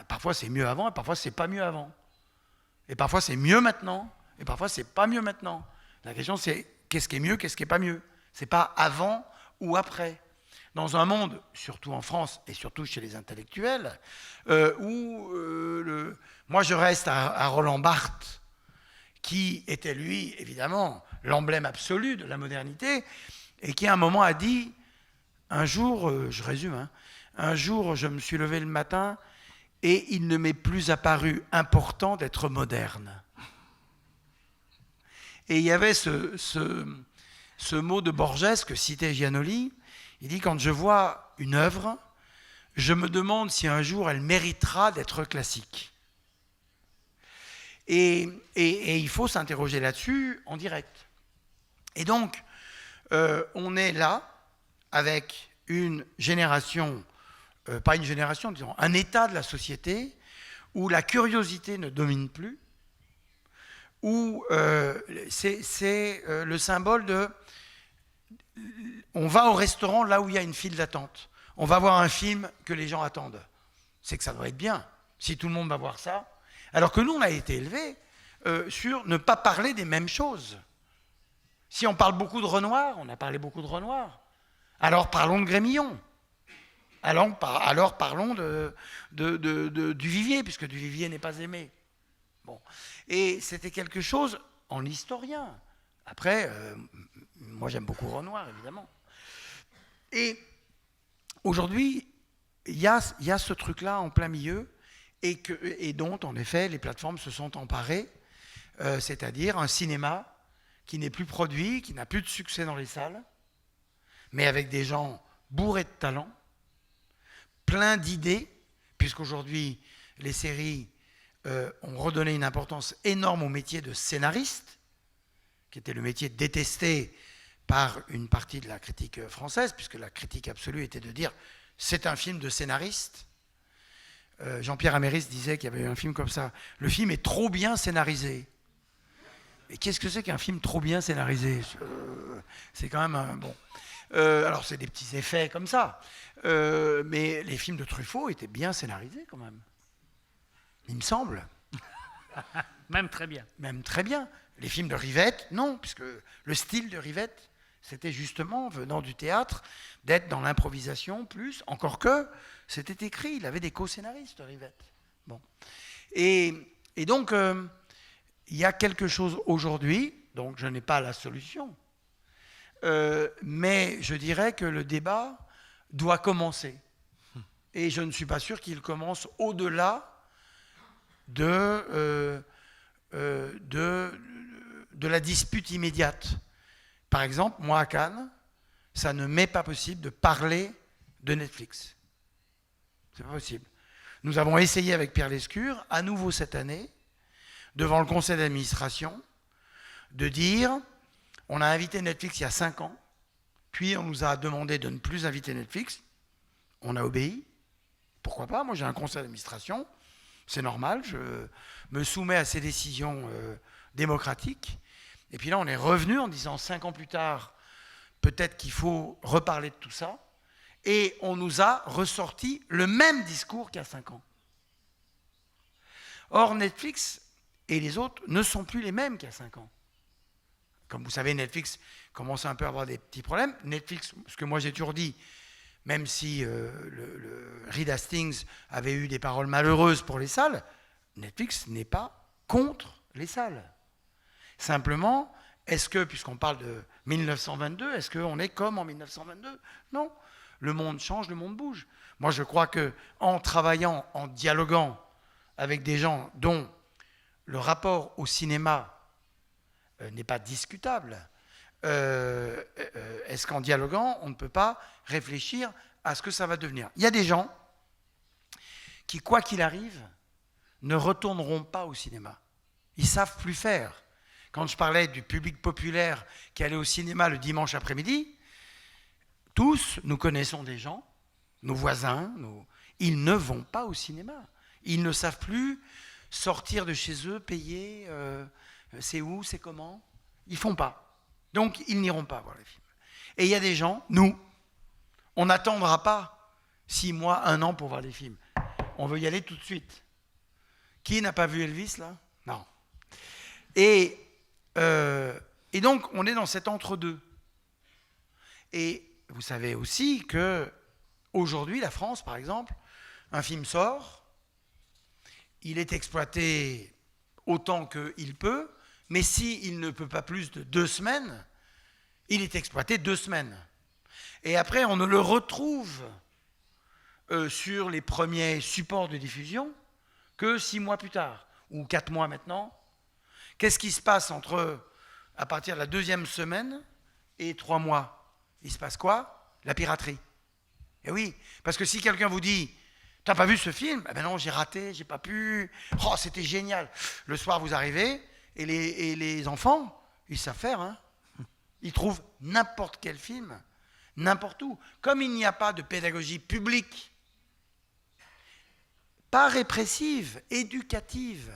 Parfois c'est mieux avant, et parfois c'est pas mieux avant. Et parfois c'est mieux maintenant, et parfois c'est pas mieux maintenant. La question c'est qu'est-ce qui est mieux, qu'est-ce qui n'est pas mieux. C'est pas avant ou après. Dans un monde, surtout en France et surtout chez les intellectuels, où moi je reste à Roland Barthes, qui était lui, évidemment, l'emblème absolu de la modernité, et qui à un moment a dit, un jour, je résume, un jour je me suis levé le matin et il ne m'est plus apparu important d'être moderne. Et il y avait ce mot de Borges que citait Giannoli. Il dit « Quand je vois une œuvre, je me demande si un jour elle méritera d'être classique. » Et il faut s'interroger là-dessus en direct. Et donc, on est là avec une génération, pas une génération, disons, un état de la société où la curiosité ne domine plus, où c'est le symbole de... On va au restaurant là où il y a une file d'attente. On va voir un film que les gens attendent. C'est que ça doit être bien, si tout le monde va voir ça. Alors que nous, on a été élevés sur ne pas parler des mêmes choses. Si on parle beaucoup de Renoir, on a parlé beaucoup de Renoir. Alors parlons de Grémillon. Alors parlons du Vivier, puisque du Vivier n'est pas aimé. Bon. Et c'était quelque chose en historien. Après, moi j'aime beaucoup Renoir, évidemment. Et aujourd'hui, il y a ce truc-là en plein milieu, et dont, en effet, les plateformes se sont emparées, c'est-à-dire un cinéma qui n'est plus produit, qui n'a plus de succès dans les salles, mais avec des gens bourrés de talent, plein d'idées, puisqu'aujourd'hui, les séries ont redonné une importance énorme au métier de scénariste, qui était le métier détesté par une partie de la critique française, puisque la critique absolue était de dire « c'est un film de scénariste ». Jean-Pierre Améris disait qu'il y avait eu un film comme ça. Le film est trop bien scénarisé. Et qu'est-ce que c'est qu'un film trop bien scénarisé ? C'est quand même un... Bon. Alors, c'est des petits effets comme ça. Mais les films de Truffaut étaient bien scénarisés, quand même. Il me semble. Même très bien. Même très bien. Les films de Rivette, non, puisque le style de Rivette, c'était justement, venant du théâtre, d'être dans l'improvisation plus, encore que c'était écrit, il avait des co-scénaristes, Rivette. Bon. Et donc, il y a quelque chose aujourd'hui, donc je n'ai pas la solution, mais je dirais que le débat doit commencer. Et je ne suis pas sûr qu'il commence au-delà de la dispute immédiate. Par exemple, moi à Cannes, ça ne m'est pas possible de parler de Netflix. C'est pas possible. Nous avons essayé avec Pierre Lescure, à nouveau cette année, devant le conseil d'administration, de dire, on a invité Netflix il y a 5 ans, puis on nous a demandé de ne plus inviter Netflix, on a obéi, pourquoi pas, moi j'ai un conseil d'administration, c'est normal, je me soumets à ces décisions démocratiques, et puis là on est revenu en disant 5 ans plus tard, peut-être qu'il faut reparler de tout ça, et on nous a ressorti le même discours qu'il y a 5 ans. Or, Netflix et les autres ne sont plus les mêmes qu'il y a 5 ans. Comme vous savez, Netflix commence un peu à avoir des petits problèmes. Netflix, ce que moi j'ai toujours dit, même si le Reed Hastings avait eu des paroles malheureuses pour les salles, Netflix n'est pas contre les salles. Simplement, est-ce que, puisqu'on parle de 1922, est-ce qu'on est comme en 1922 ? Non. Le monde change, le monde bouge. Moi, je crois qu'en travaillant, en dialoguant avec des gens dont le rapport au cinéma n'est pas discutable, est-ce qu'en dialoguant, on ne peut pas réfléchir à ce que ça va devenir ? Il y a des gens qui, quoi qu'il arrive, ne retourneront pas au cinéma. Ils ne savent plus faire. Quand je parlais du public populaire qui allait au cinéma le dimanche après-midi, tous, nous connaissons des gens, nos voisins, ils ne vont pas au cinéma. Ils ne savent plus sortir de chez eux, payer, c'est où, c'est comment. Ils ne font pas. Donc, ils n'iront pas voir les films. Et il y a des gens, nous, on n'attendra pas 6 mois, 1 an pour voir les films. On veut y aller tout de suite. Qui n'a pas vu Elvis, là ? Non. Et donc, on est dans cet entre-deux. Et vous savez aussi qu'aujourd'hui, la France, par exemple, un film sort, il est exploité autant qu'il peut, mais s'il ne peut pas plus de 2 semaines, il est exploité 2 semaines. Et après, on ne le retrouve sur les premiers supports de diffusion que 6 mois plus tard, ou 4 mois maintenant. Qu'est-ce qui se passe à partir de la 2e semaine et 3 mois ? Il se passe quoi ? La piraterie. Et oui, parce que si quelqu'un vous dit « T'as pas vu ce film ?» Eh ben non, j'ai raté, j'ai pas pu. Oh, c'était génial. Le soir, vous arrivez, et les enfants, ils savent faire. Hein. Ils trouvent n'importe quel film, n'importe où. Comme il n'y a pas de pédagogie publique, pas répressive, éducative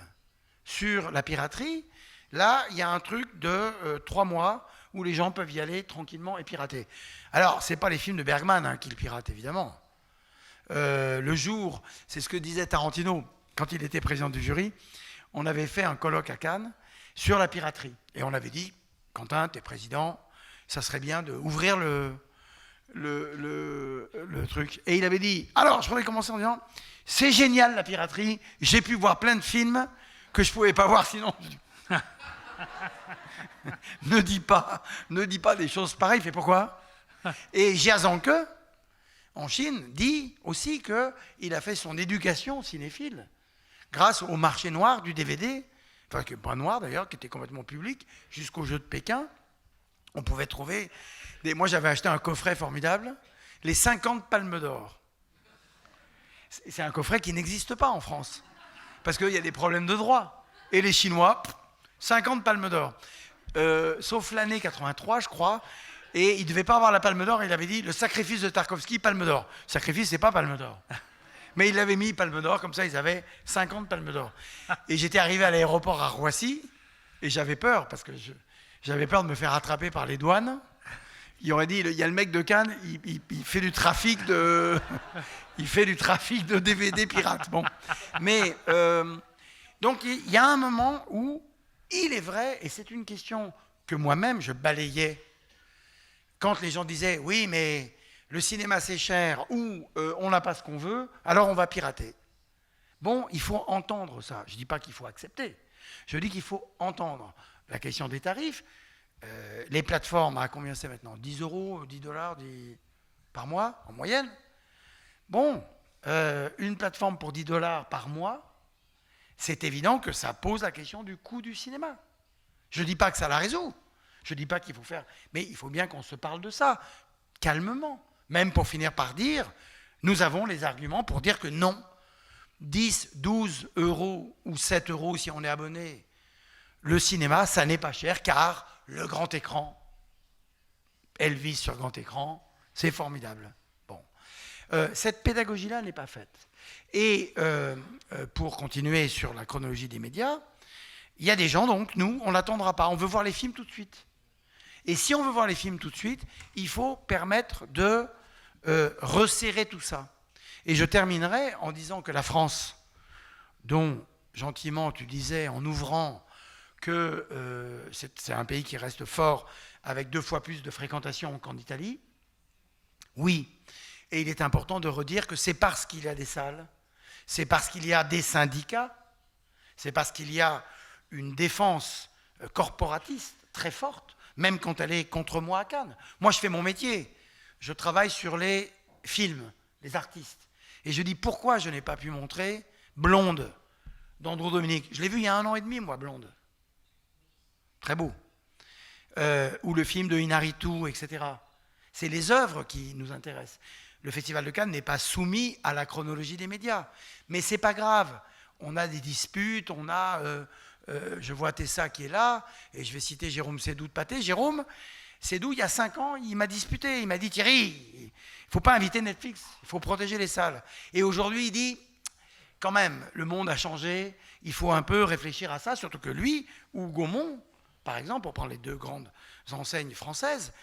sur la piraterie, là, il y a un truc de 3 mois où les gens peuvent y aller tranquillement et pirater. Alors, ce n'est pas les films de Bergman qu'ils piratent, évidemment. Le jour, c'est ce que disait Tarantino quand il était président du jury, on avait fait un colloque à Cannes sur la piraterie. Et on avait dit, Quentin, tu es président, ça serait bien d'ouvrir le truc. Et il avait dit, alors, je voudrais commencer en disant, c'est génial la piraterie, j'ai pu voir plein de films que je ne pouvais pas voir sinon. Ne dis pas des choses pareilles, fait pourquoi ? Et Jia Zhangke, en Chine, dit aussi qu'il a fait son éducation cinéphile grâce au marché noir du DVD, enfin, pas noir d'ailleurs, qui était complètement public, jusqu'au jeu de Pékin. On pouvait trouver moi, j'avais acheté un coffret formidable, les 50 palmes d'or. C'est un coffret qui n'existe pas en France, parce qu'il y a des problèmes de droit. Et les Chinois, 50 palmes d'or. Sauf l'année 83, je crois, et il ne devait pas avoir la palme d'or, il avait dit, le sacrifice de Tarkovsky, palme d'or. Sacrifice, c'est pas palme d'or. Mais il avait mis palme d'or, comme ça, ils avaient 50 palmes d'or. Et j'étais arrivé à l'aéroport à Roissy, et j'avais peur, parce que j'avais peur de me faire attraper par les douanes. il aurait dit, il y a le mec de Cannes, il fait du trafic de, il fait du trafic de DVD pirates. Bon, mais donc il y a un moment où il est vrai, et c'est une question que moi-même je balayais quand les gens disaient, oui, mais le cinéma c'est cher ou on n'a pas ce qu'on veut, alors on va pirater. Bon, il faut entendre ça. Je ne dis pas qu'il faut accepter. Je dis qu'il faut entendre la question des tarifs. Les plateformes, à combien c'est maintenant 10 euros, 10 dollars par mois, en moyenne. Bon, une plateforme pour 10 dollars par mois, c'est évident que ça pose la question du coût du cinéma. Je ne dis pas que ça la résout. Je ne dis pas qu'il faut faire... Mais il faut bien qu'on se parle de ça, calmement. Même pour finir par dire, nous avons les arguments pour dire que non, 10, 12 euros ou 7 euros si on est abonné, le cinéma, ça n'est pas cher, car le grand écran, Elvis sur grand écran, c'est formidable. Bon. Cette pédagogie-là n'est pas faite. Et pour continuer sur la chronologie des médias, il y a des gens, donc, nous, on n'attendra pas, on veut voir les films tout de suite. Et si on veut voir les films tout de suite, il faut permettre de resserrer tout ça. Et je terminerai en disant que la France, dont gentiment tu disais en ouvrant que c'est un pays qui reste fort avec 2 fois plus de fréquentation qu'en Italie, oui, et il est important de redire que c'est parce qu'il y a des salles, c'est parce qu'il y a des syndicats, c'est parce qu'il y a une défense corporatiste très forte, même quand elle est contre moi à Cannes. Moi, je fais mon métier. Je travaille sur les films, les artistes. Et je dis, pourquoi je n'ai pas pu montrer Blonde d'Andrew Dominique? Je l'ai vu il y a 1 an et demi, moi, Blonde. Très beau. Ou le film de Inarritu, etc. C'est les œuvres qui nous intéressent. Le Festival de Cannes n'est pas soumis à la chronologie des médias. Mais c'est pas grave. On a des disputes, on a... je vois Tessa qui est là, et je vais citer Jérôme Sédou de Pâté. Jérôme Sédou, il y a 5 ans, il m'a disputé. Il m'a dit, Thierry, il ne faut pas inviter Netflix, il faut protéger les salles. Et aujourd'hui, il dit, quand même, le monde a changé, il faut un peu réfléchir à ça, surtout que lui, ou Gaumont, par exemple, pour prendre les 2 grandes enseignes françaises,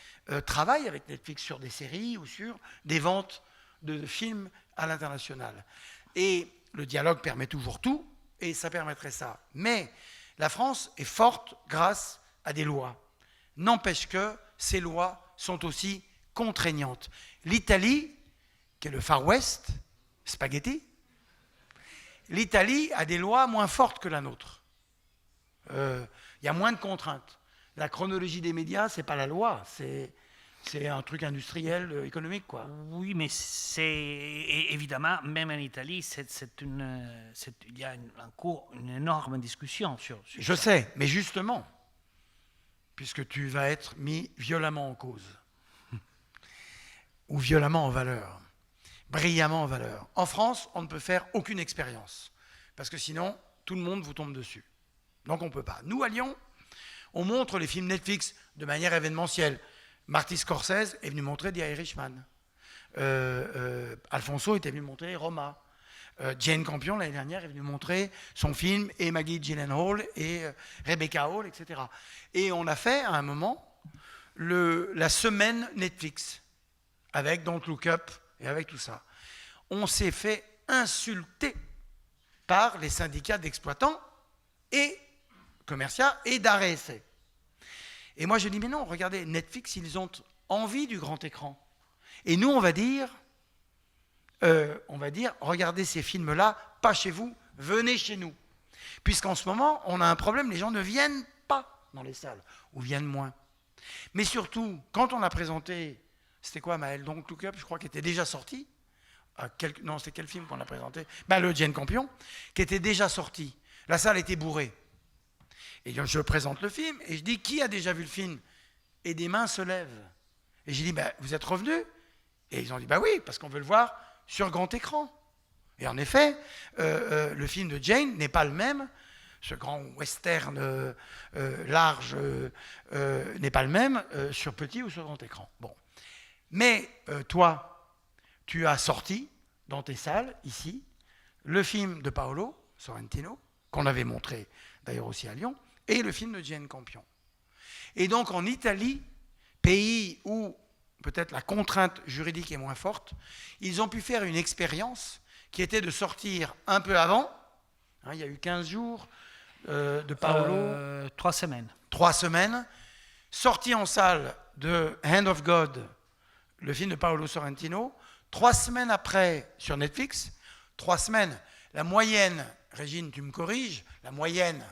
travaillent avec Netflix sur des séries ou sur des ventes de films à l'international. Et le dialogue permet toujours tout, et ça permettrait ça. Mais la France est forte grâce à des lois. N'empêche que ces lois sont aussi contraignantes. L'Italie, qui est le Far West, spaghetti, l'Italie a des lois moins fortes que la nôtre. Il y a moins de contraintes. La chronologie des médias, ce n'est pas la loi, c'est un truc industriel, économique, quoi. Oui, mais c'est évidemment, même en Italie, il y a une énorme discussion sur Je sais, mais justement, puisque tu vas être mis violemment en cause, ou violemment en valeur, brillamment en valeur. En France, on ne peut faire aucune expérience, parce que sinon, tout le monde vous tombe dessus. Donc on ne peut pas. Nous, à Lyon, on montre les films Netflix de manière événementielle. Marty Scorsese est venu montrer The Irishman. Alfonso était venu montrer Roma. Jane Campion, l'année dernière, est venue montrer son film, et Maggie Gyllenhaal, et Rebecca Hall, etc. Et on a fait, à un moment, la semaine Netflix, avec Don't Look Up, et avec tout ça. On s'est fait insulter par les syndicats d'exploitants et commerciaux et d'arrêt essai. Et moi, je dis, mais non, regardez, Netflix, ils ont envie du grand écran. Et nous, on va dire, regardez ces films-là, pas chez vous, venez chez nous. Puisqu'en ce moment, on a un problème, les gens ne viennent pas dans les salles, ou viennent moins. Mais surtout, quand on a présenté, c'était quoi, Maël, Don't Look Up, je crois qu'il était déjà sorti. Non, c'était quel film qu'on a présenté? Le Jane Campion, qui était déjà sorti. La salle était bourrée. Et je présente le film, et je dis, qui a déjà vu le film? Et des mains se lèvent. Et j'ai dit, vous êtes revenus? Et ils ont dit, oui, parce qu'on veut le voir sur grand écran. Et en effet, le film de Jane n'est pas le même, ce grand western large n'est pas le même sur petit ou sur grand écran. Bon. Mais toi, tu as sorti dans tes salles, ici, le film de Paolo Sorrentino, qu'on avait montré d'ailleurs aussi à Lyon, et le film de Jane Campion. Et donc en Italie, pays où peut-être la contrainte juridique est moins forte, ils ont pu faire une expérience qui était de sortir un peu avant. Hein, il y a eu 15 jours de Paolo. 3 semaines. 3 semaines. Sorti en salle de Hand of God, le film de Paolo Sorrentino. 3 semaines après sur Netflix. 3 semaines. La moyenne, Régine, tu me corriges, la moyenne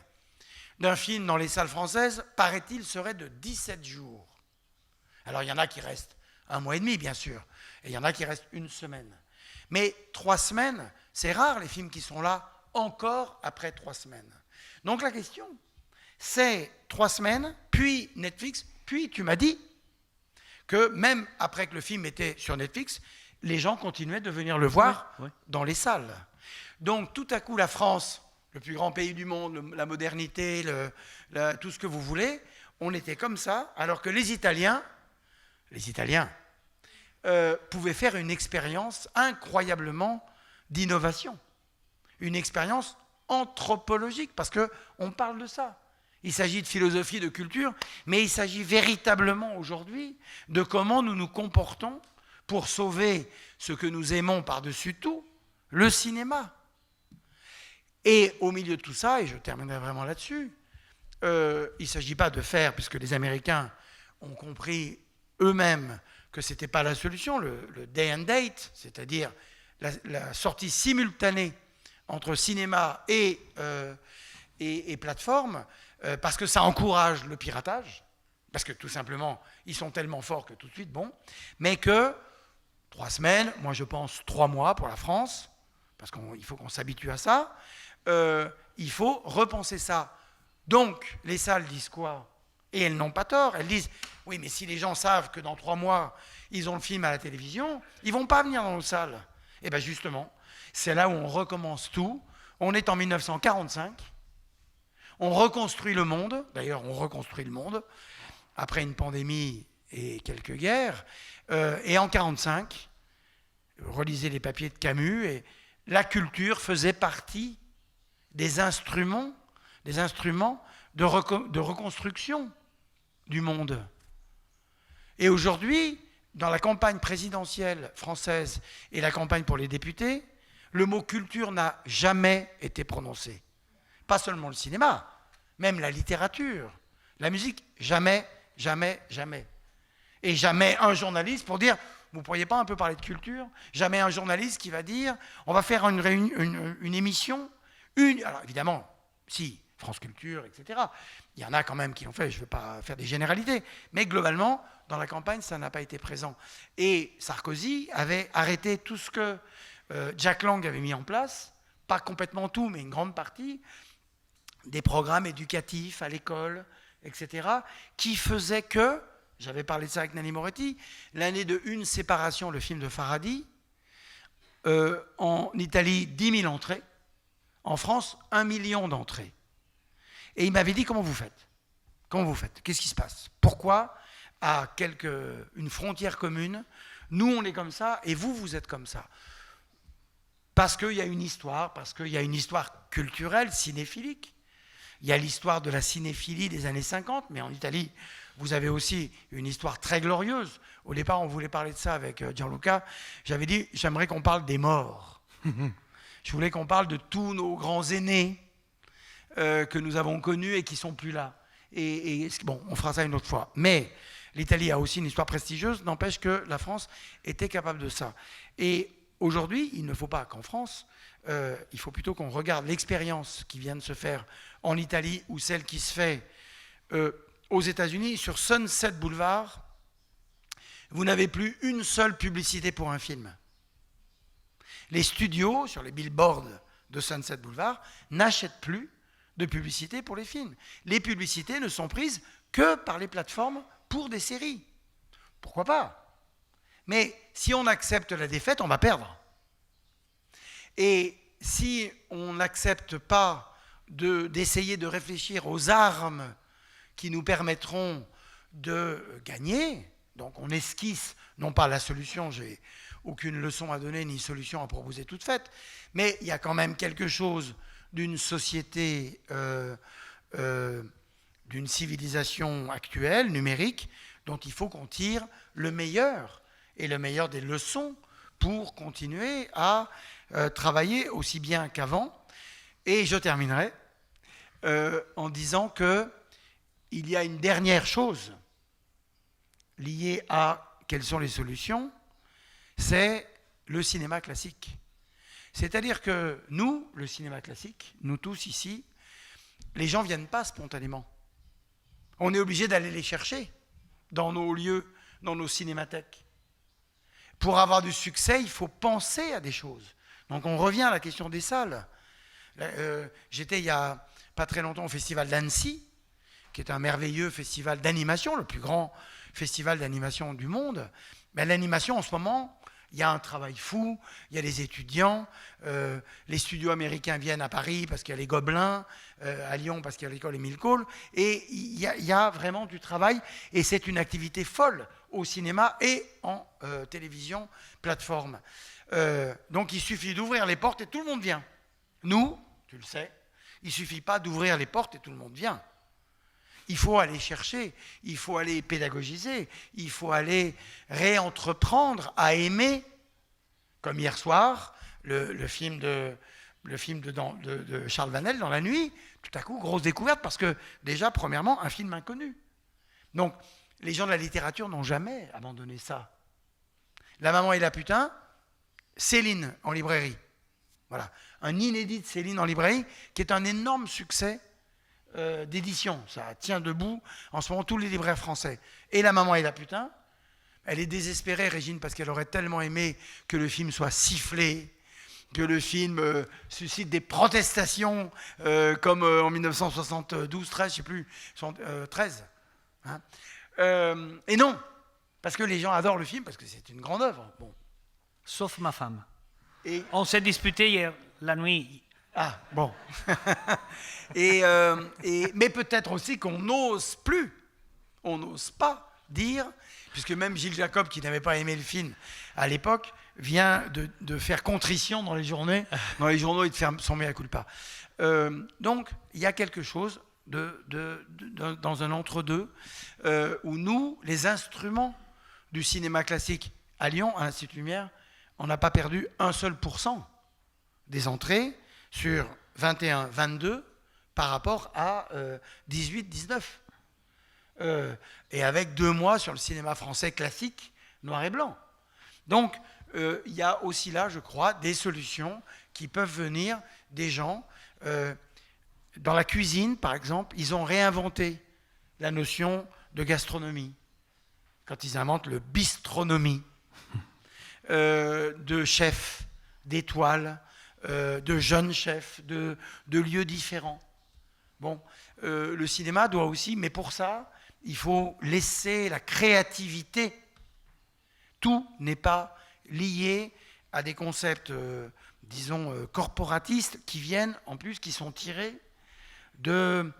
d'un film dans les salles françaises, paraît-il, serait de 17 jours. Alors, il y en a qui restent 1 mois et demi, bien sûr, et il y en a qui restent 1 semaine. Mais 3 semaines, c'est rare les films qui sont là encore après 3 semaines. Donc, la question, c'est 3 semaines, puis Netflix, puis tu m'as dit que même après que le film était sur Netflix, les gens continuaient de venir le voir dans les salles. Donc, tout à coup, la France, le plus grand pays du monde, la modernité, tout ce que vous voulez, on était comme ça, alors que les Italiens pouvaient faire une expérience incroyablement d'innovation, une expérience anthropologique, parce qu'on parle de ça. Il s'agit de philosophie, de culture, mais il s'agit véritablement aujourd'hui de comment nous nous comportons pour sauver ce que nous aimons par-dessus tout, le cinéma. Et au milieu de tout ça, et je terminerai vraiment là-dessus, il ne s'agit pas de faire, puisque les Américains ont compris eux-mêmes que ce n'était pas la solution, le day and date, c'est-à-dire la sortie simultanée entre cinéma et plateforme, parce que ça encourage le piratage, parce que tout simplement, ils sont tellement forts que tout de suite, bon, mais que 3 semaines, moi je pense 3 mois pour la France, parce qu'il faut qu'on s'habitue à ça, il faut repenser ça. Donc, les salles disent quoi? Et elles n'ont pas tort. Elles disent, oui, mais si les gens savent que dans 3 mois, ils ont le film à la télévision, ils ne vont pas venir dans nos salles. Et bien justement, c'est là où on recommence tout. On est en 1945. On reconstruit le monde. D'ailleurs, on reconstruit le monde après une pandémie et quelques guerres. Et en 1945, relisez les papiers de Camus, et la culture faisait partie des instruments de reconstruction du monde. Et aujourd'hui, dans la campagne présidentielle française et la campagne pour les députés, le mot culture n'a jamais été prononcé. Pas seulement le cinéma, même la littérature, la musique, jamais, jamais, jamais. Et jamais un journaliste pour dire, vous ne pourriez pas un peu parler de culture? Jamais un journaliste qui va dire, on va faire une émission, alors évidemment, si, France Culture, etc. Il y en a quand même qui l'ont fait, je ne veux pas faire des généralités, mais globalement, dans la campagne, ça n'a pas été présent. Et Sarkozy avait arrêté tout ce que Jack Lang avait mis en place, pas complètement tout, mais une grande partie, des programmes éducatifs à l'école, etc., qui faisaient que, j'avais parlé de ça avec Nanni Moretti, l'année de Une séparation, le film de Farhadi, en Italie, 10 000 entrées, en France, 1 million d'entrées. Et il m'avait dit, comment vous faites? Comment vous faites? Qu'est-ce qui se passe? Pourquoi, à une frontière commune, nous, on est comme ça, et vous, vous êtes comme ça? Parce qu'il y a une histoire culturelle, cinéphilique. Il y a l'histoire de la cinéphilie des années 50, mais en Italie, vous avez aussi une histoire très glorieuse. Au départ, on voulait parler de ça avec Gianluca. J'avais dit, j'aimerais qu'on parle des morts. Je voulais qu'on parle de tous nos grands aînés que nous avons connus et qui ne sont plus là. Et bon, on fera ça une autre fois. Mais l'Italie a aussi une histoire prestigieuse, n'empêche que la France était capable de ça. Et aujourd'hui, il ne faut pas qu'en France, il faut plutôt qu'on regarde l'expérience qui vient de se faire en Italie ou celle qui se fait aux États-Unis. Sur Sunset Boulevard, vous n'avez plus une seule publicité pour un film. Les studios, sur les billboards de Sunset Boulevard, n'achètent plus de publicité pour les films. Les publicités ne sont prises que par les plateformes pour des séries. Pourquoi pas? Mais si on accepte la défaite, on va perdre. Et si on n'accepte pas d'essayer de réfléchir aux armes qui nous permettront de gagner, donc on esquisse, non pas la solution, j'ai aucune leçon à donner ni solution à proposer toute faite, mais il y a quand même quelque chose d'une société, d'une civilisation actuelle, numérique, dont il faut qu'on tire le meilleur, et le meilleur des leçons pour continuer à travailler aussi bien qu'avant. Et je terminerai en disant qu'il y a une dernière chose liée à quelles sont les solutions, c'est le cinéma classique. C'est-à-dire que nous, le cinéma classique, nous tous ici, les gens ne viennent pas spontanément. On est obligé d'aller les chercher dans nos lieux, dans nos cinémathèques. Pour avoir du succès, il faut penser à des choses. Donc on revient à la question des salles. J'étais il n'y a pas très longtemps au festival d'Annecy, qui est un merveilleux festival d'animation, le plus grand festival d'animation du monde. Mais l'animation en ce moment, il y a un travail fou, il y a des étudiants, les studios américains viennent à Paris parce qu'il y a les Gobelins, à Lyon parce qu'il y a l'école Émile Cole, et il y a vraiment du travail, et c'est une activité folle au cinéma et en télévision, plateforme. Donc il suffit d'ouvrir les portes et tout le monde vient. Nous, tu le sais, il ne suffit pas d'ouvrir les portes et tout le monde vient. Il faut aller chercher, il faut aller pédagogiser, il faut aller réentreprendre à aimer, comme hier soir, le film de Charles Vanel, Dans la nuit, tout à coup, grosse découverte, parce que déjà, premièrement, un film inconnu. Donc, les gens de la littérature n'ont jamais abandonné ça. La maman et la putain, Céline en librairie. Voilà, un inédit de Céline en librairie, qui est un énorme succès d'édition. Ça tient debout en ce moment tous les libraires français. Et La maman et la putain, elle est désespérée, Régine, parce qu'elle aurait tellement aimé que le film soit sifflé, que le film suscite des protestations, comme en 1972, 13, je ne sais plus, 13. Hein. Et non, parce que les gens adorent le film, parce que c'est une grande œuvre. Bon. Sauf ma femme. Et on s'est disputé hier, la nuit. Ah, bon. Mais peut-être aussi qu'on n'ose plus, on n'ose pas dire, puisque même Gilles Jacob, qui n'avait pas aimé le film à l'époque, vient de faire contrition dans les journaux et de faire son mea culpa. Donc, il y a quelque chose dans un entre-deux où nous, les instruments du cinéma classique à Lyon, à l'Institut Lumière, on n'a pas perdu 1 seul % des entrées sur 21-22 par rapport à 18-19. Et avec 2 mois sur le cinéma français classique, noir et blanc. Donc, il y a aussi là, je crois, des solutions qui peuvent venir des gens. Dans la cuisine, par exemple, ils ont réinventé la notion de gastronomie. Quand ils inventent le bistronomie, de chefs, d'étoiles, de jeunes chefs, de lieux différents. Bon, le cinéma doit aussi, mais pour ça, il faut laisser la créativité. Tout n'est pas lié à des concepts, disons, corporatistes qui viennent, en plus, qui sont tirés d'un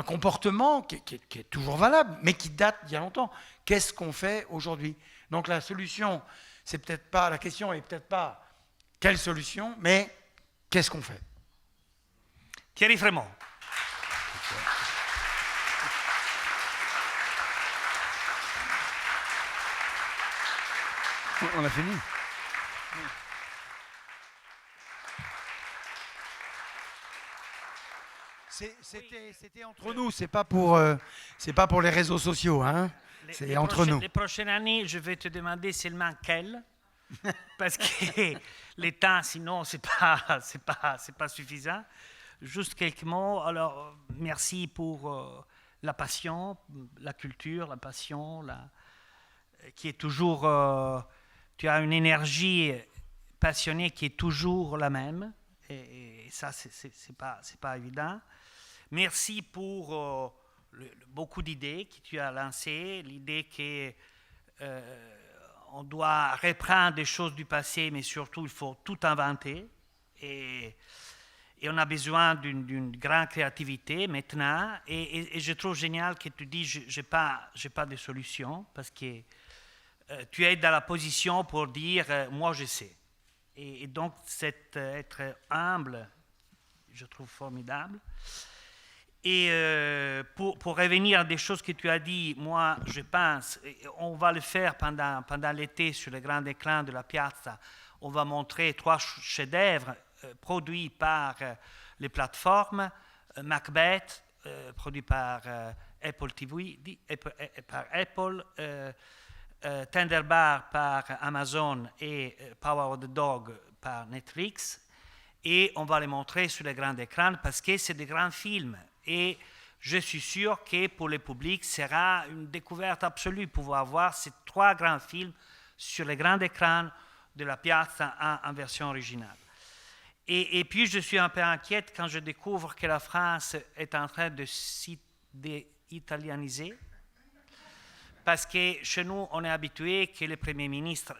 comportement qui est toujours valable, mais qui date d'il y a longtemps. Qu'est-ce qu'on fait aujourd'hui? Donc la solution, c'est peut-être pas, la question est peut-être pas quelle solution, mais qu'est-ce qu'on fait? Thierry Frémaux. On a fini. C'était entre nous, c'est pas pour les réseaux sociaux, hein. C'est entre nous. Les prochaines années, je vais te demander seulement quelles, parce que les temps, sinon, c'est pas suffisant. Juste quelques mots. Alors, merci pour la passion, la culture, la passion, qui est toujours. Tu as une énergie passionnée qui est toujours la même, et ça, c'est pas évident. Merci pour beaucoup d'idées que tu as lancées, l'idée qu'on doit reprendre des choses du passé, mais surtout il faut tout inventer. Et on a besoin d'une grande créativité maintenant. Et je trouve génial que tu dis je n'ai pas de solution, parce que tu es dans la position pour dire moi je sais. Et donc être humble, je trouve formidable. Et pour revenir à des choses que tu as dit, moi, je pense, on va le faire pendant l'été sur le grand écran de la Piazza. On va montrer 3 chefs-d'œuvre produits par les plateformes. Macbeth, produit par Apple TV, par Apple, Thunderbar par Amazon et Power of the Dog par Netflix. Et on va les montrer sur le grand écran parce que c'est des grands films. Et je suis sûr que pour le public, ce sera une découverte absolue pouvoir voir ces 3 grands films sur le grand écran de la Piazza en version originale. Et puis, je suis un peu inquiète quand je découvre que la France est en train de s'italianiser, parce que chez nous, on est habitué que le Premier ministre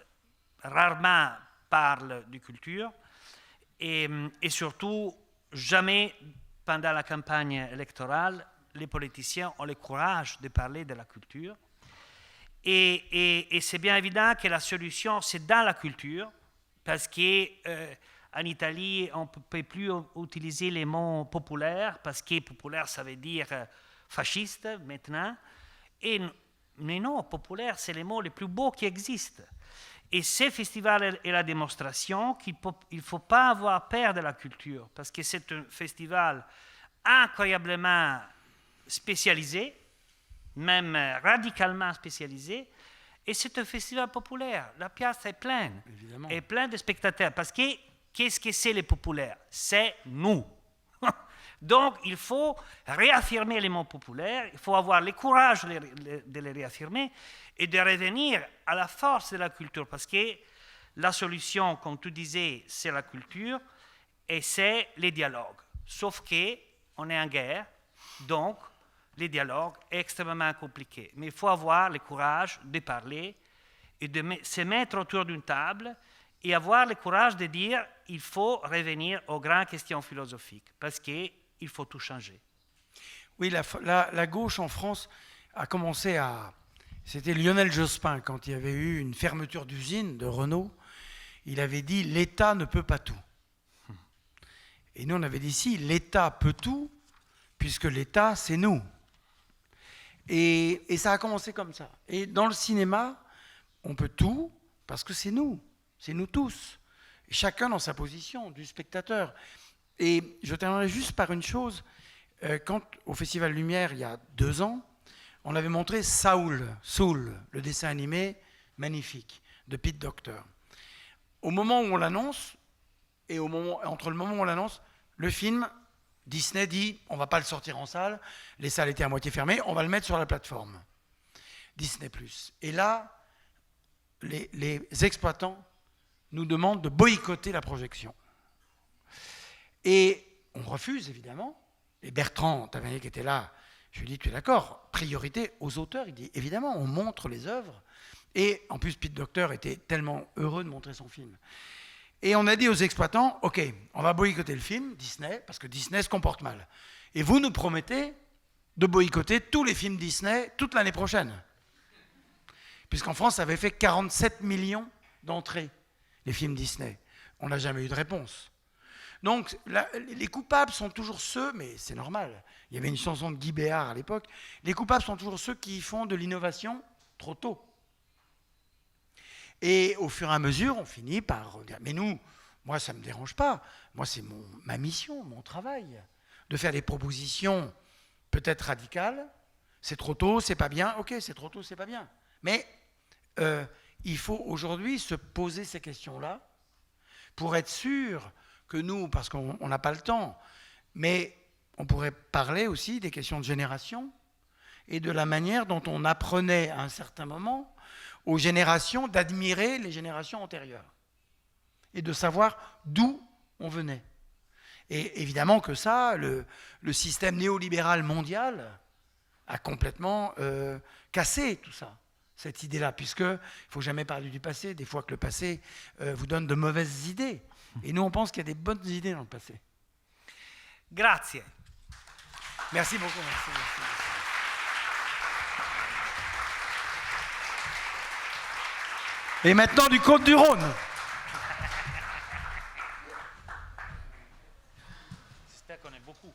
rarement parle de culture, et surtout, jamais pendant la campagne électorale, les politiciens ont le courage de parler de la culture. Et c'est bien évident que la solution, c'est dans la culture, parce que en Italie, on ne peut plus utiliser les mots populaires, parce que populaire, ça veut dire fasciste maintenant. Mais non, populaire, c'est les mots les plus beaux qui existent. Et ce festival est la démonstration qu'il ne faut pas avoir peur de la culture, parce que c'est un festival incroyablement spécialisé, même radicalement spécialisé, et c'est un festival populaire. La piazza est pleine, Évidemment. est pleine de spectateurs, parce que qu'est-ce que c'est les populaires? C'est nous. Donc, il faut réaffirmer les mots populaires, il faut avoir le courage de les réaffirmer et de revenir à la force de la culture, parce que la solution, comme tu disais, c'est la culture et c'est les dialogues. Sauf qu'on est en guerre, donc les dialogues sont extrêmement compliqués. Mais il faut avoir le courage de parler et de se mettre autour d'une table et avoir le courage de dire il faut revenir aux grandes questions philosophiques, parce qu'il faut tout changer. Oui, la gauche en France a commencé à... C'était Lionel Jospin, quand il y avait eu une fermeture d'usine de Renault, il avait dit « l'État ne peut pas tout ». Et nous, on avait dit « si, l'État peut tout, puisque l'État, c'est nous ». Et ça a commencé comme ça. Et dans le cinéma, on peut tout, parce que c'est nous tous. Et chacun dans sa position, du spectateur. Et je terminerai juste par une chose. Quand, au Festival Lumière, il y a 2 ans, on avait montré Soul, le dessin animé magnifique de Pete Docter. Au moment où on l'annonce, et entre le moment où on l'annonce, le film, Disney dit on ne va pas le sortir en salle, les salles étaient à moitié fermées, on va le mettre sur la plateforme Disney+. Et là, les exploitants nous demandent de boycotter la projection. Et on refuse, évidemment. Et Bertrand Tavernier, qui était là, je lui dis, tu es d'accord, priorité aux auteurs. Il dit, évidemment, on montre les œuvres. Et en plus, Pete Docter était tellement heureux de montrer son film. Et on a dit aux exploitants, OK, on va boycotter le film, Disney, parce que Disney se comporte mal. Et vous nous promettez de boycotter tous les films Disney toute l'année prochaine. Puisqu'en France, ça avait fait 47 millions d'entrées, les films Disney. On n'a jamais eu de réponse. Donc, les coupables sont toujours ceux, mais c'est normal, il y avait une chanson de Guy Béard à l'époque, les coupables sont toujours ceux qui font de l'innovation trop tôt. Et au fur et à mesure, on finit par dire, mais nous, moi ça ne me dérange pas, moi c'est ma mission, mon travail, de faire des propositions peut-être radicales, c'est trop tôt, c'est pas bien, ok, c'est trop tôt, c'est pas bien. Mais il faut aujourd'hui se poser ces questions-là pour être sûr que nous, parce qu'on n'a pas le temps, mais on pourrait parler aussi des questions de génération et de la manière dont on apprenait à un certain moment aux générations d'admirer les générations antérieures et de savoir d'où on venait. Et évidemment que ça, le système néolibéral mondial a complètement cassé tout ça, cette idée-là, puisqu'il ne faut jamais parler du passé, des fois que le passé vous donne de mauvaises idées. Et nous, on pense qu'il y a des bonnes idées dans le passé. Grazie. Merci beaucoup. Merci. Et maintenant, du Côte-du-Rhône. J'espère qu'on est beaucoup.